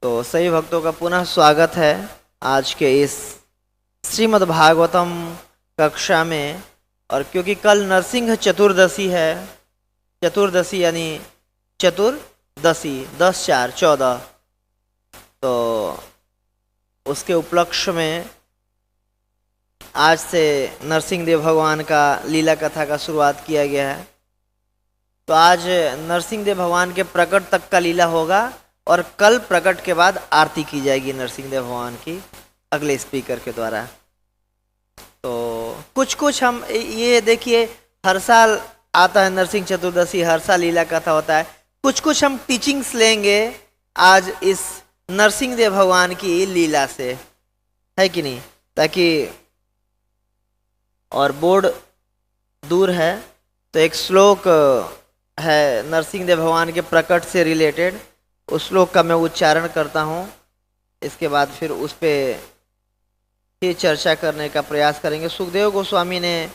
तो सभी भक्तों का पुनः स्वागत है आज के इस श्रीमद् भागवतम कक्षा में। और क्योंकि कल नरसिंह चतुर्दशी है, चतुर्दशी यानी चतुर्दशी 10/4/14, तो उसके उपलक्ष्य में आज से नरसिंह देव भगवान का लीला कथा का शुरुआत किया गया है। तो आज नरसिंह देव भगवान के प्रकट तक का लीला होगा और कल प्रकट के बाद आरती की जाएगी नरसिंह देव भगवान की अगले स्पीकर के द्वारा। तो कुछ हम ये देखिए, हर साल आता है नरसिंह चतुर्दशी, हर साल लीला कथा होता है। कुछ हम टीचिंग्स लेंगे आज इस नरसिंह देव भगवान की लीला से, है कि नहीं, ताकि और बोर्ड दूर है तो एक श्लोक है नरसिंह देव भगवान के प्रकट से रिलेटेड, उस श्लोक का मैं उच्चारण करता हूँ। इसके बाद फिर उस पर ही चर्चा करने का प्रयास करेंगे। सुखदेव गोस्वामी ने,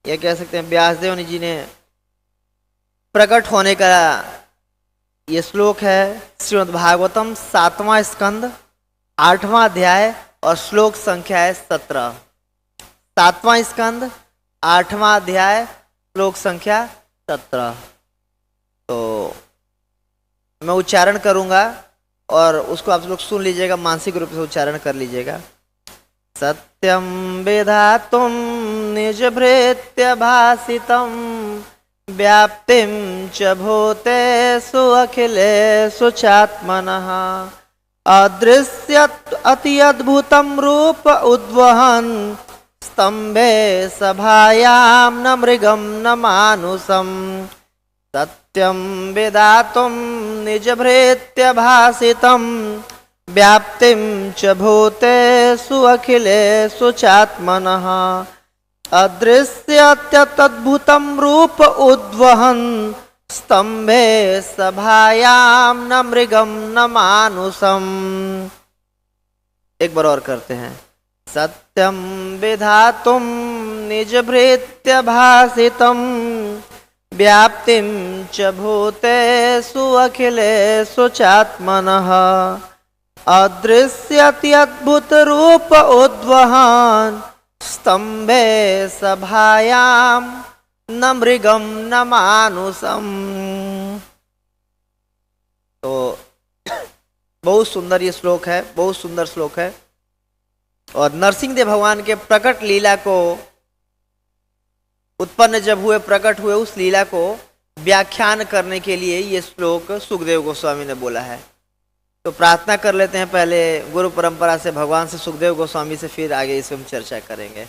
या कह सकते हैं व्यासदेव जी ने, प्रकट होने का ये श्लोक है श्रीमद् भागवतम 7वां स्कंद 8वां अध्याय और श्लोक संख्या है 17। 7वां स्कंद 8वां अध्याय श्लोक संख्या 17। तो मैं उच्चारण करूंगा और उसको आप लोग सुन लीजिएगा, मानसिक रूप से उच्चारण कर लीजिएगा। सत्यम विधातुम निज भृत्य भासितम व्याप्तिम च भूतेषु अखिलेषु चात्मनः अदृश्यत अति अद्भुतम रूप उद्वहन् स्तंभे सभायां न मृगम न मानुषम। सत्यम विधातुम निज भृत्य भासितम व्याप्तिम च भूतेषु अखिलेषु चात्मनः अदृश्यत्यद्भुतं रूप उद्वहन् स्तंभे सभायां न मृगम न मानुषम। एक बार और करते हैं। सत्यम विधातुम निज भृत्य भासितम व्याप्तिम च भूतेषु अखिलेषु चात्मनः अदृश्यति अद्भुत रूप उद्वहन् स्तंभे सभायां न मृगम न मानुषम। तो बहुत सुंदर ये श्लोक है, बहुत सुंदर श्लोक है। और नरसिंह देव भगवान के प्रकट लीला को, उत्पन्न जब हुए, प्रकट हुए, उस लीला को व्याख्यान करने के लिए ये श्लोक सुखदेव गोस्वामी ने बोला है। तो प्रार्थना कर लेते हैं पहले गुरु परंपरा से, भगवान से, सुखदेव गोस्वामी से, फिर आगे इस पर हम चर्चा करेंगे।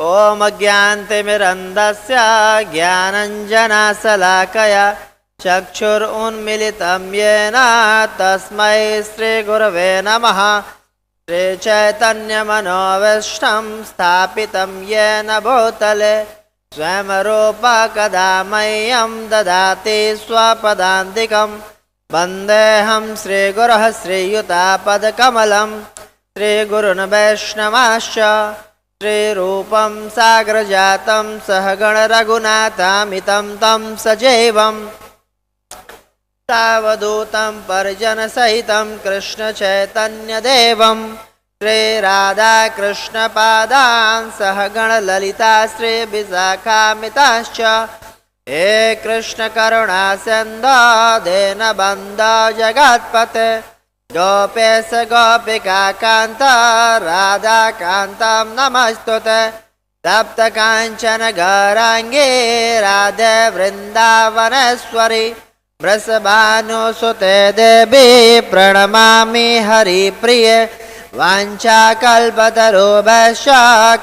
ओम अज्ञानतिमिरन्धस्य ज्ञानाञ्जनशलाकया चक्षुरुन्मीलितं येन तस्मै श्रीगुरवे नमः। श्री चैतन्यमनोविष्टं स्थापितं येन भूतले स्वयं रूप कदा मह्यं ददाति स्वपदान्तिकं। वन्देऽहं श्रीगुरुः श्रीयुतापदकमलं श्रीगुरुन् वैष्णवांश्च श्रीरूपं साग्रजातं सहगण रघुनाथामितं तं सजीवं सावधूतं परिजनसहितं कृष्ण चैतन्यदेवं श्रीराधाकृष्णपादान् सहगण ललिता श्रीविशाखान्विताश्च। हे कृष्ण करुणा सिन्धो दीनबन्धो जगत्पते गोपेश गोपिका कान्त राधाकान्तं नमस्तुते। तप्त काञ्चन गौराङ्गी राधे वृन्दावनेश्वरी वृषभानुसुते देवी प्रणमामि हरिप्रिये। वाञ्छाकल्पतरुभ्यश्च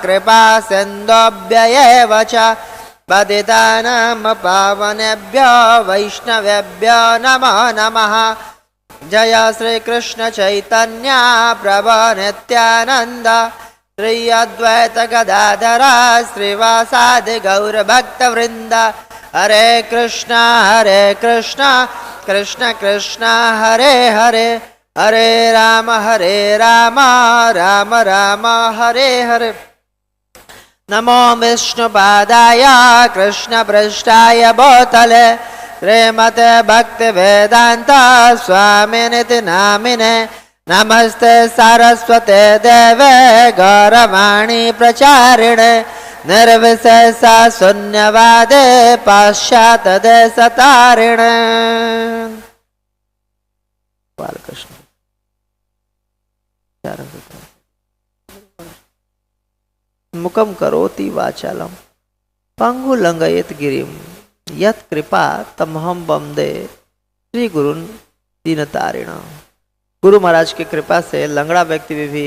कृपा सिन्धुभ्यैव च पतितानां पावनेभ्यो वैष्णवेभ्यो नमो नमः। जय श्री कृष्ण चैतन्य प्रभु नित्यानंद श्री अद्वैत गदाधर श्रीवासादि गौर भक्त वृंद। हरे कृष्णा कृष्ण कृष्ण हरे हरे, हरे राम राम राम हरे हरे। नमो विष्णुपादाय कृष्णपृष्ठाय भूतले श्रीमते भक्ति वेदांत स्वामिनिति नामिने नमस्ते सरस्वते देवे गौरवाणी प्रचारिणे निर्विशेष शून्यवादे पाश्चात्य देशतारिणे। बालकृष्ण मुखम करोति वाचालम पंगु लंघयेत गिरिम यत् कृपा तमहम वंदे श्री गुरुन दीनतारिण। गुरु महाराज की कृपा से लंगड़ा व्यक्ति भी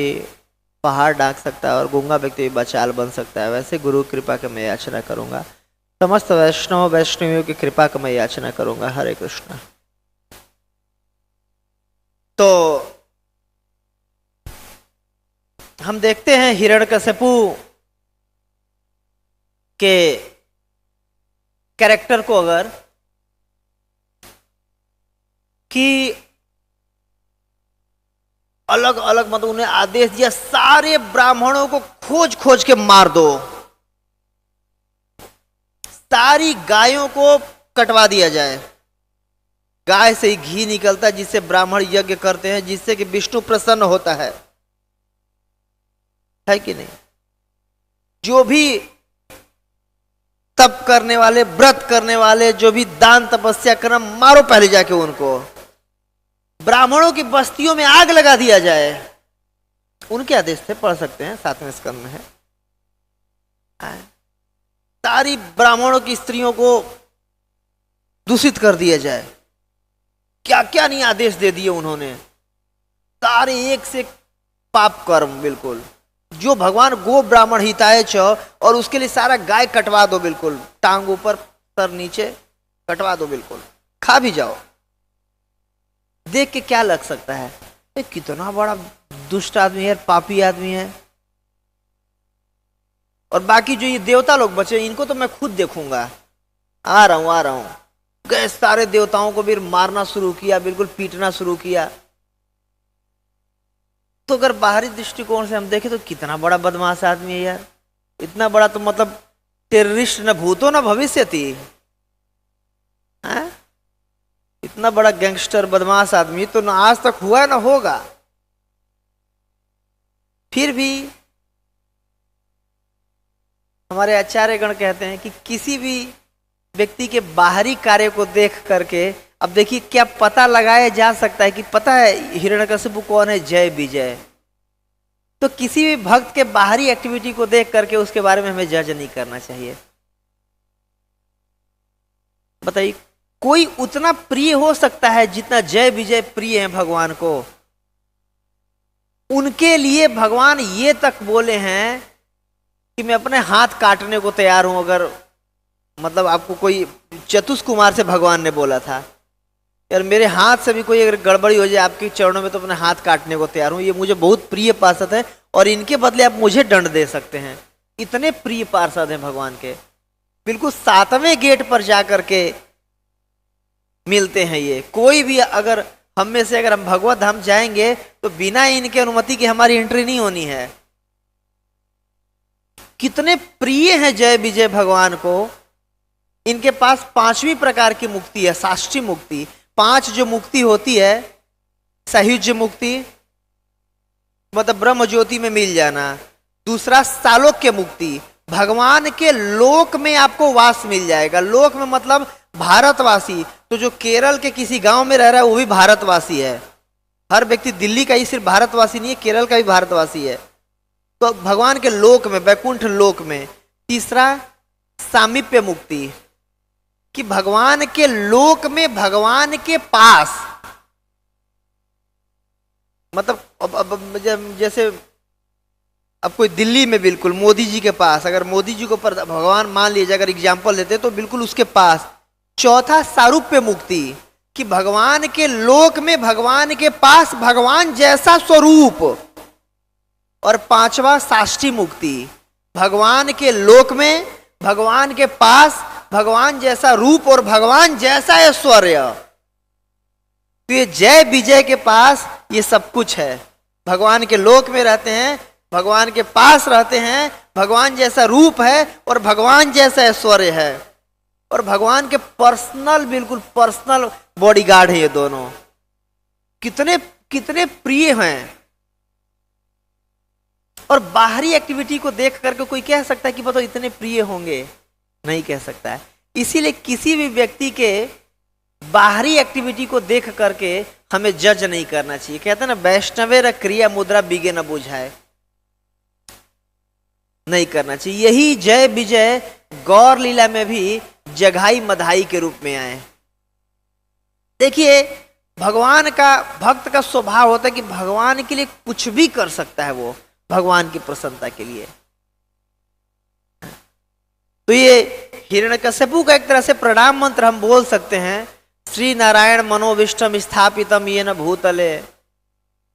पहाड़ ढांक सकता है और गूंगा व्यक्ति भी बचाल बन सकता है। वैसे गुरु कृपा की मैं याचना करूंगा, समस्त वैष्णवियों की कृपा की मैं याचना करूंगा। हरे कृष्ण। तो हम देखते हैं हिरण्यकशिपु के कैरेक्टर को अगर कि अलग अलग मतलब उन्हें आदेश दिया सारे ब्राह्मणों को खोज खोज के मार दो, सारी गायों को कटवा दिया जाए। गाय से ही घी निकलता है जिससे ब्राह्मण यज्ञ करते हैं, जिससे कि विष्णु प्रसन्न होता है कि नहीं। जो भी तप करने वाले, व्रत करने वाले, जो भी दान तपस्या करना, मारो पहले जाके उनको। ब्राह्मणों की बस्तियों में आग लगा दिया जाए, उनके आदेश थे, पढ़ सकते हैं 7वें स्कंद में है। सारी ब्राह्मणों की स्त्रियों को दूषित कर दिया जाए, क्या क्या नहीं आदेश दे दिए उन्होंने। सारे एक से पाप कर्म, बिल्कुल जो भगवान गो ब्राह्मण हिताय च, और उसके लिए सारा गाय कटवा दो, बिल्कुल टांग ऊपर सर नीचे कटवा दो, बिल्कुल खा भी जाओ। देख के क्या लग सकता है, ये कितना बड़ा दुष्ट आदमी है, पापी आदमी है। और बाकी जो ये देवता लोग बचे, इनको तो मैं खुद देखूंगा, आ रहा हूं। गए सारे देवताओं को भी मारना शुरू किया, बिल्कुल पीटना शुरू किया। तो अगर बाहरी दृष्टिकोण से हम देखें तो कितना बड़ा बदमाश आदमी है यार, इतना बड़ा तो मतलब टेररिस्ट न भूतो न भविष्यति, इतना बड़ा गैंगस्टर बदमाश आदमी तो न आज तक हुआ न होगा। फिर भी हमारे आचार्यगण कहते हैं कि किसी भी व्यक्ति के बाहरी कार्य को देख करके, अब देखिए क्या पता लगाया जा सकता है कि पता है हिरण्यकशिपु कौन है, जय विजय। तो किसी भी भक्त के बाहरी एक्टिविटी को देख करके उसके बारे में हमें जज नहीं करना चाहिए। बताइए, कोई उतना प्रिय हो सकता है जितना जय विजय प्रिय है भगवान को। उनके लिए भगवान ये तक बोले हैं कि मैं अपने हाथ काटने को तैयार हूं। अगर मतलब आपको कोई चतुष कुमार से भगवान ने बोला था, यार मेरे हाथ से भी कोई अगर गड़बड़ी हो जाए आपके चरणों में तो अपने हाथ काटने को तैयार हूं, ये मुझे बहुत प्रिय पार्षद है और इनके बदले आप मुझे दंड दे सकते हैं। इतने प्रिय पार्षद हैं भगवान के, बिल्कुल 7वें गेट पर जाकर के मिलते हैं ये। कोई भी अगर हम में से अगर हम भगवत धाम जाएंगे तो बिना इनके अनुमति के हमारी एंट्री नहीं होनी है। कितने प्रिय हैं जय विजय भगवान को। इनके पास 5वीं प्रकार की मुक्ति है, साष्टी मुक्ति। 5 जो मुक्ति होती है, सायुज्य मुक्ति मतलब ब्रह्म ज्योति में मिल जाना। दूसरा सालोक्य मुक्ति, भगवान के लोक में आपको वास मिल जाएगा। लोक में मतलब भारतवासी। तो जो केरल के किसी गांव में रह रहा है वो भी भारतवासी है। हर व्यक्ति दिल्ली का ही सिर्फ भारतवासी नहीं है, केरल का भी भारतवासी है। तो भगवान के लोक में, वैकुंठ लोक में। तीसरा सामीप्य मुक्ति, कि भगवान के लोक में भगवान के पास, मतलब अब जैसे अब कोई दिल्ली में बिल्कुल मोदी जी के पास, अगर मोदी जी को भगवान मान लीजिए, अगर एग्जाम्पल लेते तो बिल्कुल उसके पास। चौथा सारूप्य मुक्ति, कि भगवान के लोक में भगवान के पास भगवान जैसा स्वरूप। और 5वां साष्टी मुक्ति, भगवान के लोक में भगवान के पास भगवान जैसा रूप और भगवान जैसा ऐश्वर्य। तो ये जय विजय के पास ये सब कुछ है। भगवान के लोक में रहते हैं, भगवान के पास रहते हैं, भगवान जैसा रूप है और भगवान जैसा ऐश्वर्य है। और भगवान के पर्सनल, बिल्कुल पर्सनल बॉडीगार्ड है ये दोनों। कितने कितने प्रिय हैं। और बाहरी एक्टिविटी को देख करके कोई कह सकता है कि बताओ इतने प्रिय होंगे? नहीं कह सकता है। इसीलिए किसी भी व्यक्ति के बाहरी एक्टिविटी को देख करके हमें जज नहीं करना चाहिए। कहते हैं ना, वैष्णवेर क्रिया मुद्रा बिगे न बुझाए, नहीं करना चाहिए। यही जय विजय गौर लीला में भी जघाई मधाई के रूप में आए। देखिए, भगवान का, भक्त का स्वभाव होता है कि भगवान के लिए कुछ भी कर सकता है वो, भगवान की प्रसन्नता के लिए। तो ये हिरण्यकश्यपु का एक तरह से प्रणाम मंत्र हम बोल सकते हैं। श्री नारायण मनोविष्टम स्थापितम येन भूतले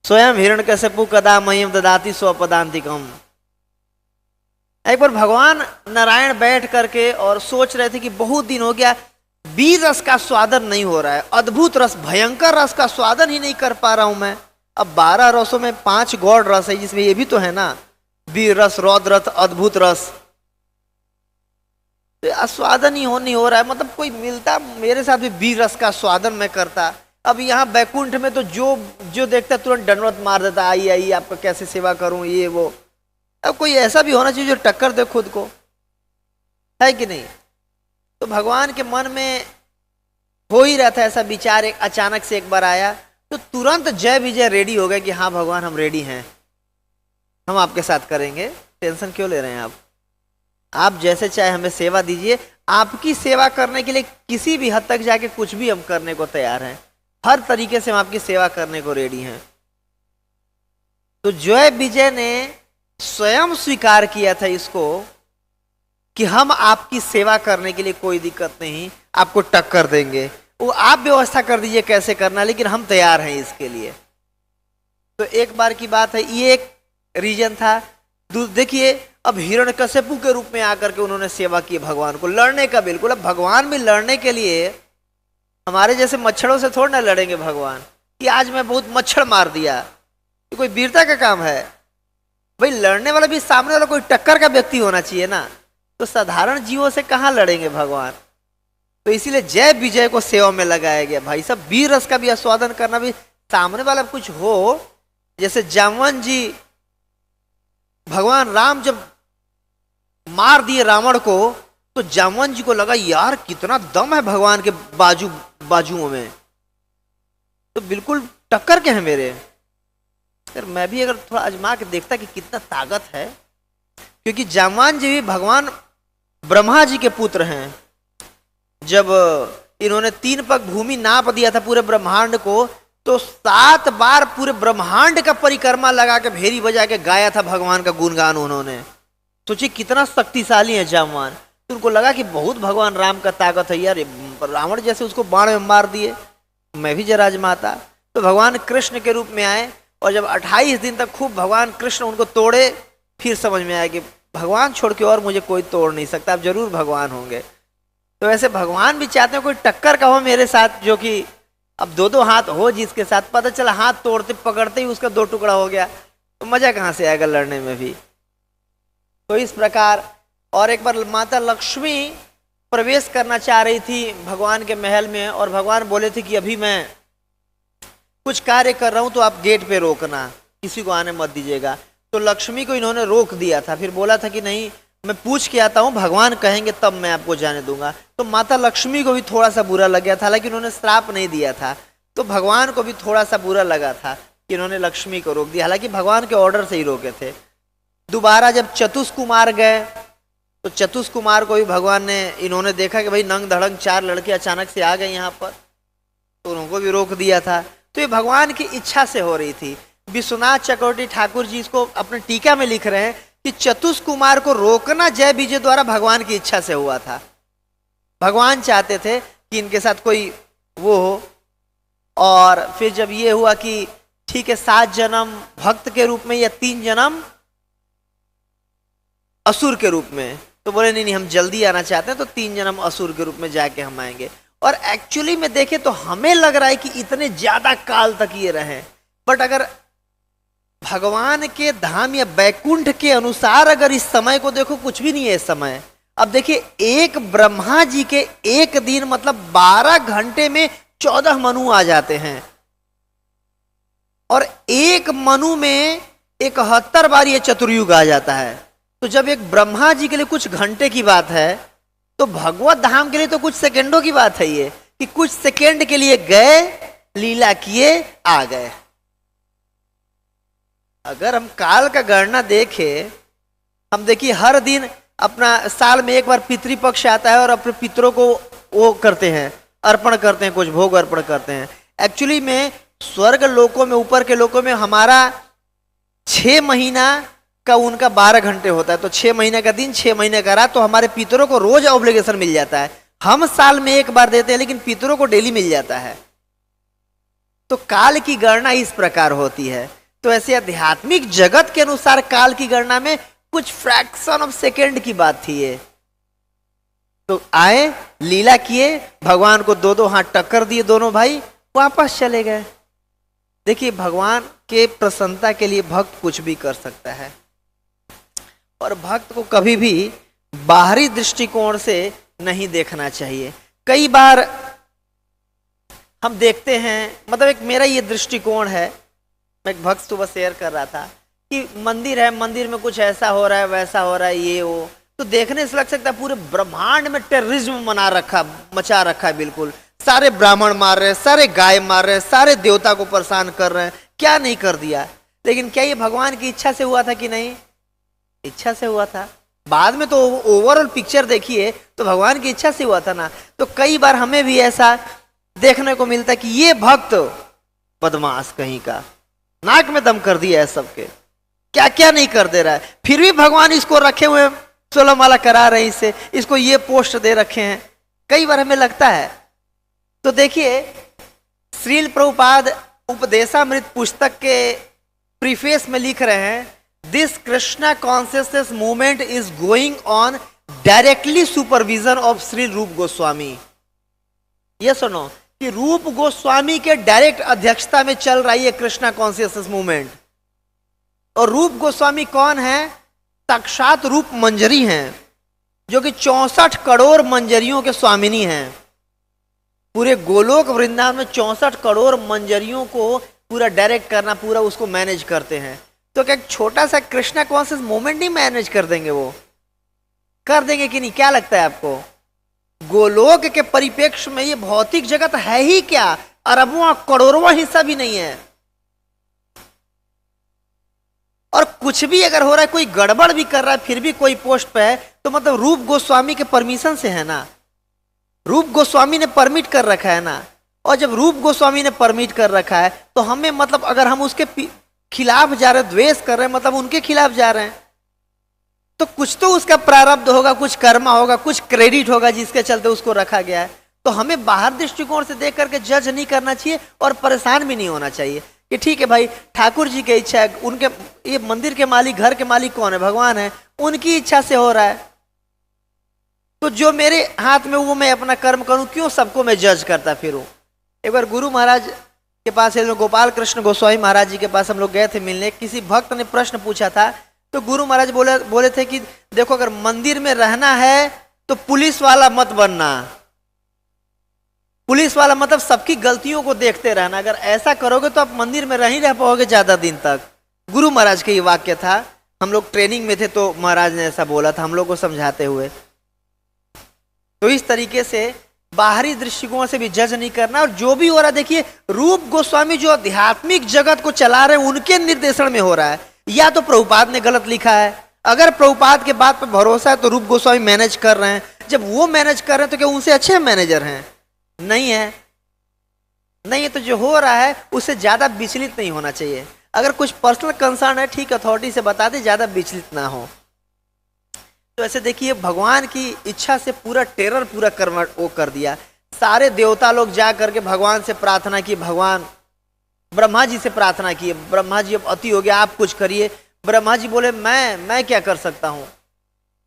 स्वयं हिरण्यकश्यपु कदा मह्यम ददाति स्वपदांतिकम। एक बार भगवान नारायण बैठ करके और सोच रहे थे कि बहुत दिन हो गया वीर रस का स्वादन नहीं हो रहा है, अद्भुत रस, भयंकर रस का स्वादन ही नहीं कर पा रहा हूं मैं। अब 12 रसों में 5 गौड़ रस है, जिसमें ये भी तो है ना, वीर रस, रौद्र रस, अद्भुत रस। तो आस्वादन ही नहीं हो रहा है। मतलब कोई मिलता मेरे साथ भी वीर रस का स्वादन मैं करता। अब यहाँ बैकुंठ में तो जो देखता तुरंत दंडवत मार देता, आई आई आपका कैसे सेवा करूं, ये वो। अब कोई ऐसा भी होना चाहिए जो टक्कर दे खुद को, है कि नहीं? तो भगवान के मन में हो ही रहा था ऐसा विचार। एक अचानक से एक बार आया तो तुरंत जय विजय रेडी हो गए कि हाँ भगवान हम रेडी हैं, हम आपके साथ करेंगे, टेंशन क्यों ले रहे हैं आप जैसे चाहे हमें सेवा दीजिए। आपकी सेवा करने के लिए किसी भी हद तक जाके कुछ भी हम करने को तैयार हैं, हर तरीके से हम आपकी सेवा करने को रेडी हैं। तो जय विजय ने स्वयं स्वीकार किया था इसको कि हम आपकी सेवा करने के लिए कोई दिक्कत नहीं, आपको टक्कर देंगे, वो आप व्यवस्था कर दीजिए कैसे करना, लेकिन हम तैयार हैं इसके लिए। तो एक बार की बात है, ये एक रीजन था। देखिए, अब हिरण्यकश्यपु के रूप में आकर के उन्होंने सेवा की भगवान को, लड़ने का बिल्कुल। अब भगवान भी लड़ने के लिए हमारे जैसे मच्छरों से थोड़ा ना लड़ेंगे भगवान कि आज मैं बहुत मच्छर मार दिया, तो कोई वीरता का काम है भाई। लड़ने वाला भी सामने वाला कोई टक्कर का व्यक्ति होना चाहिए ना। तो साधारण जीवों से कहाँ लड़ेंगे भगवान? तो इसीलिए जय विजय को सेवा में लगाया गया। भाई सब वीर रस का भी आस्वादन करना, भी सामने वाला कुछ हो। जैसे जामवन जी, भगवान राम जब मार दिए रावण को, तो जामवन जी को लगा यार कितना दम है भगवान के बाजुओं में, तो बिल्कुल टक्कर के हैं मेरे। अगर मैं भी अगर थोड़ा आजमा के देखता कि कितना ताकत है, क्योंकि जामवान जी भी भगवान ब्रह्मा जी के पुत्र हैं। जब इन्होंने 3 पग भूमि नाप दिया था पूरे ब्रह्मांड को, तो 7 बार पूरे ब्रह्मांड का परिक्रमा लगा के भेरी बजा के गाया था भगवान का गुणगान उन्होंने। सोचिए कितना शक्तिशाली है जामवान। तो उनको लगा कि बहुत भगवान राम का ताकत है यार, रावण जैसे उसको बाण में मार दिए, मैं भी जरा आजमाता। तो भगवान कृष्ण के रूप में आए, और जब 28 दिन तक खूब भगवान कृष्ण उनको तोड़े, फिर समझ में आया कि भगवान छोड़ के और मुझे कोई तोड़ नहीं सकता, आप जरूर भगवान होंगे। तो ऐसे भगवान भी चाहते हैं कोई टक्कर का हो मेरे साथ, जो कि अब 2-2 हाथ हो जिसके साथ। पता चला हाथ तोड़ते पकड़ते ही उसका 2 टुकड़ा हो गया, तो मजा कहाँ से आएगा लड़ने में भी। तो इस प्रकार, और एक बार माता लक्ष्मी प्रवेश करना चाह रही थी भगवान के महल में, और भगवान बोले थे कि अभी मैं कुछ कार्य कर रहा हूं, तो आप गेट पे रोकना, किसी को आने मत दीजिएगा। तो लक्ष्मी को इन्होंने रोक दिया था, फिर बोला था कि नहीं मैं पूछ के आता हूं, भगवान कहेंगे तब मैं आपको जाने दूंगा। तो माता लक्ष्मी को भी थोड़ा सा बुरा लग गया था, हालांकि उन्होंने श्राप नहीं दिया था, तो भगवान को भी थोड़ा सा बुरा लगा था कि इन्होंने लक्ष्मी को रोक दिया, हालांकि भगवान के ऑर्डर से ही रोके थे। दोबारा जब चतुष्कुमार गए, तो चतुष्कुमार को भी भगवान ने, इन्होंने देखा कि भाई नंग धड़ंग 4 लड़के अचानक से आ गए यहाँ पर, तो उनको भी रोक दिया था। तो ये भगवान की इच्छा से हो रही थी। विश्वनाथ चक्रवर्ती ठाकुर जी इसको अपने टीका में लिख रहे हैं कि चतुष्कुमार को रोकना जय विजय द्वारा भगवान की इच्छा से हुआ था। भगवान चाहते थे कि इनके साथ कोई वो हो, और फिर जब ये हुआ कि ठीक है 7 जन्म भक्त के रूप में या 3 जन्म असुर के रूप में, तो बोले नहीं हम जल्दी आना चाहते हैं, तो 3 जन्म असुर के रूप में जाके हम आएंगे। और एक्चुअली में देखें तो हमें लग रहा है कि इतने ज्यादा काल तक ये रहे, बट अगर भगवान के धाम या बैकुंठ के अनुसार अगर इस समय को देखो, कुछ भी नहीं है इस समय। अब देखिए, एक ब्रह्मा जी के एक दिन मतलब 12 घंटे में 14 मनु आ जाते हैं, और एक मनु में 71 बार ये चतुर्युग आ जाता है। तो जब एक ब्रह्मा जी के लिए कुछ घंटे की बात है, तो भगवत धाम के लिए तो कुछ सेकंडों की बात है ये, कि कुछ सेकंड के लिए गए, लीला किए, आ गए। अगर हम काल का गणना देखें, हम देखिए हर दिन अपना साल में एक बार पितृपक्ष आता है और अपने पितरों को वो करते हैं, अर्पण करते हैं, कुछ भोग अर्पण करते हैं। एक्चुअली में स्वर्ग लोकों में, ऊपर के लोकों में हमारा 6 महीना का उनका 12 घंटे होता है, तो 6 महीने का दिन, 6 महीने का रात, तो हमारे पितरों को रोज ऑब्लिगेशन मिल जाता है। हम साल में एक बार देते हैं, लेकिन पितरों को डेली मिल जाता है। तो काल की गणना इस प्रकार होती है। तो ऐसे आध्यात्मिक जगत के अनुसार काल की गणना में कुछ फ्रैक्शन ऑफ सेकेंड की बात थी ये। तो आए, लीला किए, भगवान को 2-2 हाथ टक्कर दिए, दोनों भाई वापस चले गए। देखिए, भगवान के प्रसन्नता के लिए भक्त कुछ भी कर सकता है, और भक्त को कभी भी बाहरी दृष्टिकोण से नहीं देखना चाहिए। कई बार हम देखते हैं, मतलब एक मेरा ये दृष्टिकोण है, मैं एक भक्त सुबह शेयर कर रहा था कि मंदिर है, मंदिर में कुछ ऐसा हो रहा है, वैसा हो रहा है, ये वो, तो देखने से लग सकता है पूरे ब्रह्मांड में टेररिज्म मचा रखा है। बिल्कुल सारे ब्राह्मण मार रहे हैं, सारे गाय मार रहे हैं, सारे देवता को परेशान कर रहे हैं, क्या नहीं कर दिया। लेकिन क्या ये भगवान की इच्छा से हुआ था कि नहीं? इच्छा से हुआ था। बाद में तो ओवरऑल पिक्चर देखिए तो भगवान की इच्छा से हुआ था ना। तो कई बार हमें भी ऐसा देखने को मिलता है कि ये भक्त बदमाश कहीं का, नाक में दम कर दिया है सबके, क्या क्या नहीं कर दे रहा है, फिर भी भगवान इसको रखे हुए 16 माला करा रहे, इसको ये पोस्ट दे रखे हैं। कई बार हमें लगता है। तो देखिए, श्रील प्रभुपाद उपदेशामृत पुस्तक के प्रीफेस में लिख रहे हैं, this Krishna consciousness movement is going on directly supervision of Shri रूप गोस्वामी। ये सुनो कि रूप गोस्वामी के डायरेक्ट अध्यक्षता में चल रही है कृष्णा कॉन्शियसनेस मूवमेंट। और रूप गोस्वामी कौन है? साक्षात रूप मंजरी हैं, जो कि 64 करोड़ मंजरियों के स्वामिनी हैं। पूरे गोलोक वृंदावन में 64 करोड़ मंजरियों को पूरा डायरेक्ट करना, पूरा उसको मैनेज करते हैं। तो क्या छोटा सा कृष्णा कॉन्शियस मूवमेंट नहीं मैनेज कर देंगे? वो कर देंगे कि नहीं? क्या लगता है आपको? गोलोक के परिप्रेक्ष्य में ये भौतिक जगत है ही क्या, अरबों करोड़ों हिस्सा भी नहीं है। और कुछ भी अगर हो रहा है, कोई गड़बड़ भी कर रहा है, फिर भी कोई पोस्ट पे है, तो मतलब रूप गोस्वामी के परमिशन से है ना, रूप गोस्वामी ने परमिट कर रखा है ना। और जब रूप गोस्वामी ने परमिट कर रखा है तो हमें, मतलब अगर हम उसके खिलाफ जा रहे हैं, द्वेष कर रहे हैं, मतलब उनके खिलाफ जा रहे हैं, तो कुछ तो उसका प्रारब्ध होगा, कुछ कर्मा होगा, कुछ क्रेडिट होगा जिसके चलते उसको रखा गया है। तो हमें बाहर दृष्टिकोण से देख करके जज नहीं करना चाहिए और परेशान भी नहीं होना चाहिए कि ठीक है भाई, ठाकुर जी की इच्छा है, उनके, ये मंदिर के मालिक, घर के मालिक कौन है? भगवान है, उनकी इच्छा से हो रहा है। तो जो मेरे हाथ में वो मैं अपना कर्म करूं, क्यों सबको मैं जज करता फिरूं? एक बार गुरु महाराज के पास, गोपाल कृष्ण गोस्वामी महाराज जी के पास हम लोग गए थे मिलने। किसी भक्त ने प्रश्न पूछा था, तो गुरु महाराज बोले थे कि देखो, अगर मंदिर में रहना है तो पुलिस वाला मत बनना। पुलिस वाला मतलब सबकी गलतियों को देखते रहना। अगर ऐसा करोगे तो आप मंदिर में नहीं रह पाओगे ज्यादा दिन तक। गुरु महाराज का ये वाक्य था। हम लोग ट्रेनिंग में थे तो महाराज ने ऐसा बोला था हम लोग को समझाते हुए। तो इस तरीके से बाहरी दृष्टिकोण से भी जज नहीं करना। और जो भी हो रहा है, देखिए रूप गोस्वामी जो आध्यात्मिक जगत को चला रहे हैं, उनके निर्देशन में हो रहा है। या तो प्रभुपाद ने गलत लिखा है, अगर प्रभुपाद के बात पर भरोसा है तो रूप गोस्वामी मैनेज कर रहे हैं। जब वो मैनेज कर रहे हैं तो क्या उनसे अच्छे मैनेजर हैं? नहीं है। नहीं है तो जो हो रहा है उससे ज्यादा विचलित नहीं होना चाहिए। अगर कुछ पर्सनल कंसर्न है, ठीक, अथॉरिटी से बता दे, ज्यादा विचलित ना हो। तो ऐसे देखिए, भगवान की इच्छा से पूरा टेरर, पूरा कर्म वो कर दिया। सारे देवता लोग जा करके भगवान से प्रार्थना की, भगवान ब्रह्मा जी से प्रार्थना की, ब्रह्मा जी अब अति हो गया, आप कुछ करिए। ब्रह्मा जी बोले, मैं क्या कर सकता हूं?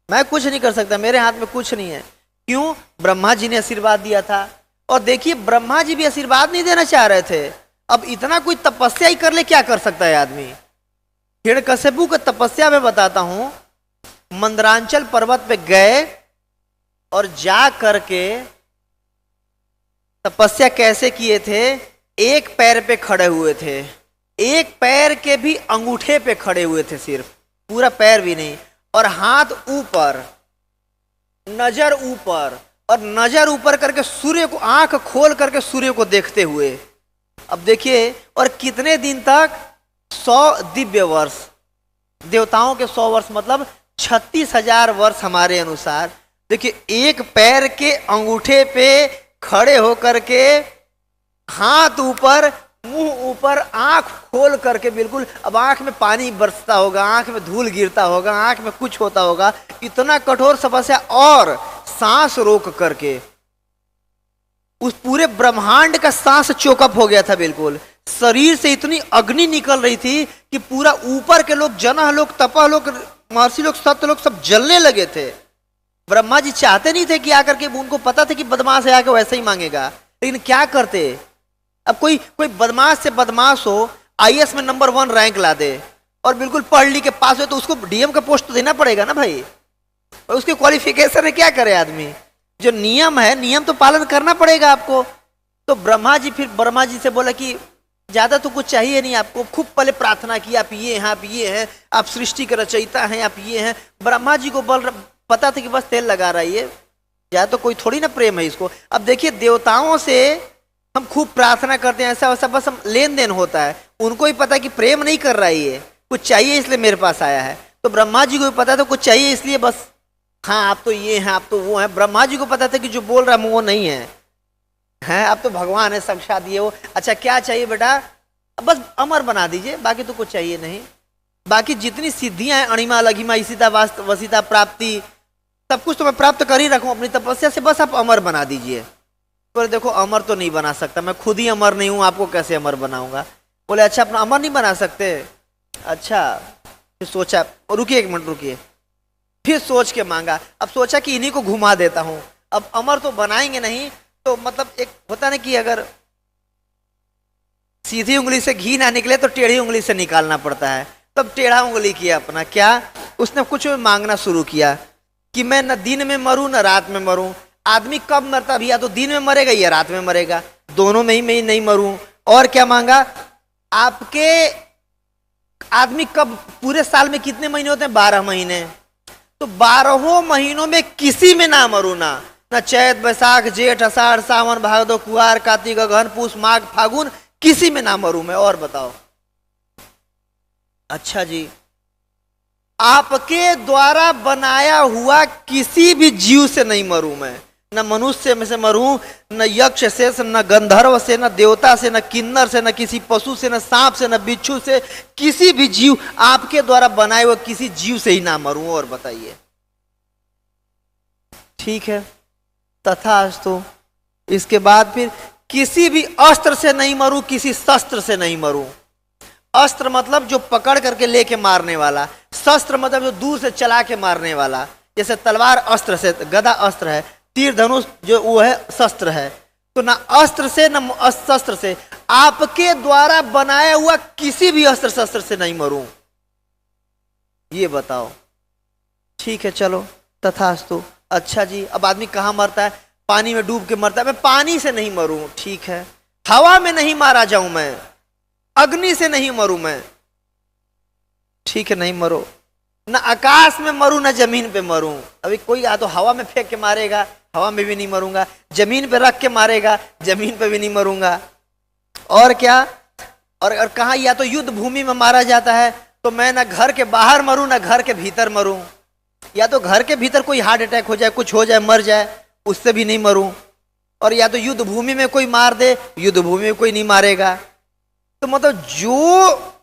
मैं कुछ नहीं कर सकता, मेरे हाथ में कुछ नहीं है। क्यों? ब्रह्मा जी ने आशीर्वाद दिया था। और देखिए, ब्रह्मा जी भी आशीर्वाद नहीं देना चाह रहे थे। अब इतना कोई तपस्या ही कर ले, क्या कर सकता है आदमी? हिरण्यकशिपु की तपस्या में बताता हूं। मंदरांचल पर्वत पे गए, और जा करके तपस्या कैसे किए थे, एक पैर पे खड़े हुए थे, एक पैर के भी अंगूठे पे खड़े हुए थे, सिर्फ पूरा पैर भी नहीं, और हाथ ऊपर, नजर ऊपर, और नजर ऊपर करके सूर्य को, आंख खोल करके सूर्य को देखते हुए। अब देखिए, और कितने दिन तक, 100 दिव्य वर्ष, देवताओं के 100 वर्ष मतलब 36,000 वर्ष हमारे अनुसार। देखिए, एक पैर के अंगूठे पे खड़े होकर के, हाथ ऊपर, मुंह ऊपर, आंख खोल करके बिल्कुल, अब आंख में पानी बरसता होगा, आंख में धूल गिरता होगा, आंख में कुछ होता होगा, इतना कठोर तपस्या, और सांस रोक करके उस पूरे ब्रह्मांड का सांस चोकअप हो गया था बिल्कुल। शरीर से इतनी अग्नि निकल रही थी कि पूरा ऊपर के लोग, जनह लोग, तपह लोग, महर्षि लोग, सत्य लोग सब जलने लगे थे। ब्रह्मा जी चाहते नहीं थे कि आकर के, उनको पता था कि बदमाश है आके वैसे ही मांगेगा, लेकिन क्या करते। अब कोई बदमाश से बदमाश हो, आईएएस में नंबर 1 रैंक ला दे और बिल्कुल पढ़ लिख के पास हो, तो उसको डीएम का पोस्ट तो देना पड़ेगा ना भाई। और उसके क्वालिफिकेशन है, क्या करे आदमी, जो नियम है, नियम तो पालन करना पड़ेगा आपको। तो ब्रह्मा जी से बोला कि ज्यादा तो कुछ चाहिए नहीं आपको, खूब पहले प्रार्थना की, आप ये हैं, आप ये हैं, आप सृष्टि के रचयिता हैं, आप ये हैं। ब्रह्मा जी को पता था कि बस तेल लगा रहा है ये, ज्यादा तो कोई थोड़ी ना प्रेम है इसको। अब देखिए, देवताओं से हम खूब प्रार्थना करते हैं, ऐसा वैसा बस हम लेन देन होता है, उनको ही पता कि प्रेम नहीं कर रहा है ये, कुछ चाहिए इसलिए मेरे पास आया है। तो ब्रह्मा जी को भी पता था कुछ चाहिए इसलिए, बस हाँ आप तो ये हैं, आप तो वो हैं। ब्रह्मा जी को पता था कि जो बोल रहा है वो नहीं है, हैं आप तो भगवान है साक्षात ये वो। अच्छा क्या चाहिए बेटा, बस अमर बना दीजिए, बाकी तो कुछ चाहिए नहीं, बाकी जितनी सिद्धियां हैं, अणिमा लघिमा ईशिता वसिता प्राप्ति, सब कुछ तो मैं प्राप्त कर ही रखूं अपनी तपस्या से, बस आप अमर बना दीजिए। तो देखो, अमर तो नहीं बना सकता, मैं खुद ही अमर नहीं हूं, आपको कैसे अमर बनाऊंगा। बोले अच्छा, अपना अमर नहीं बना सकते, अच्छा। फिर सोचा, रुकिए 1 मिनट रुकिए, फिर सोच के मांगा। अब सोचा कि इन्हीं को घुमा देता हूं, अब अमर तो बनाएंगे नहीं, तो मतलब एक होता ना कि अगर सीधी उंगली से घी ना निकले तो टेढ़ी उंगली से निकालना पड़ता है, तब टेढ़ा उंगली किया अपना। क्या, उसने कुछ मांगना शुरू किया कि मैं न दिन में मरूं न रात में मरूं। आदमी कब मरता भी, या तो दिन में मरेगा या रात में मरेगा, दोनों में ही मैं नहीं मरूं। और क्या मांगा, आपके आदमी कब, पूरे साल में कितने महीने होते हैं, 12 महीने, तो 12 महीनों में किसी में ना मरूं, ना चैत बैसाख जेठ अषाढ़ सावन भादो कुआर कार्तिक अगहन पूस माघ फागुन, किसी में ना मरूं मैं। और बताओ, अच्छा जी, आपके द्वारा बनाया हुआ किसी भी जीव से नहीं मरूं मैं, न मनुष्य में से मरूं, न यक्ष से, न गंधर्व से, न देवता से, न किन्नर से, न किसी पशु से, न सांप से, न बिच्छू से, किसी भी जीव, आपके द्वारा बनाए हुए किसी जीव से ही ना मरूं। और बताइए, ठीक है, तथास्तु। इसके बाद फिर किसी भी अस्त्र से नहीं मरूं, किसी शस्त्र से नहीं मरूं। अस्त्र मतलब जो पकड़ करके लेके मारने वाला, शस्त्र मतलब जो दूर से चला के मारने वाला, जैसे तलवार अस्त्र से, गदा अस्त्र है, तीर धनुष जो वो है शस्त्र है। तो ना अस्त्र से ना शस्त्र से, आपके द्वारा बनाया हुआ किसी भी अस्त्र शस्त्र से नहीं मरूं, ये बताओ। ठीक है, चलो तथास्तु। अच्छा जी, अब आदमी कहाँ मरता है, पानी में डूब के मरता है, मैं पानी से नहीं मरूं, ठीक है। हवा में नहीं मारा जाऊं मैं, अग्नि से नहीं मरूं मैं, ठीक है, नहीं मरो। न आकाश में मरूं न जमीन पे मरूं। अभी कोई या तो हवा में फेंक के मारेगा, हवा में भी नहीं मरूंगा, जमीन पे रख के मारेगा, जमीन पे भी नहीं मरूंगा। और क्या, और कहा, या तो युद्ध भूमि में मारा जाता है, तो मैं ना घर के बाहर मरूं ना घर के भीतर मरूं, या तो घर के भीतर कोई हार्ट अटैक हो जाए, कुछ हो जाए, मर जाए, उससे भी नहीं मरूं। और या तो युद्ध भूमि में कोई मार दे, युद्ध भूमि में कोई नहीं मारेगा। तो मतलब जो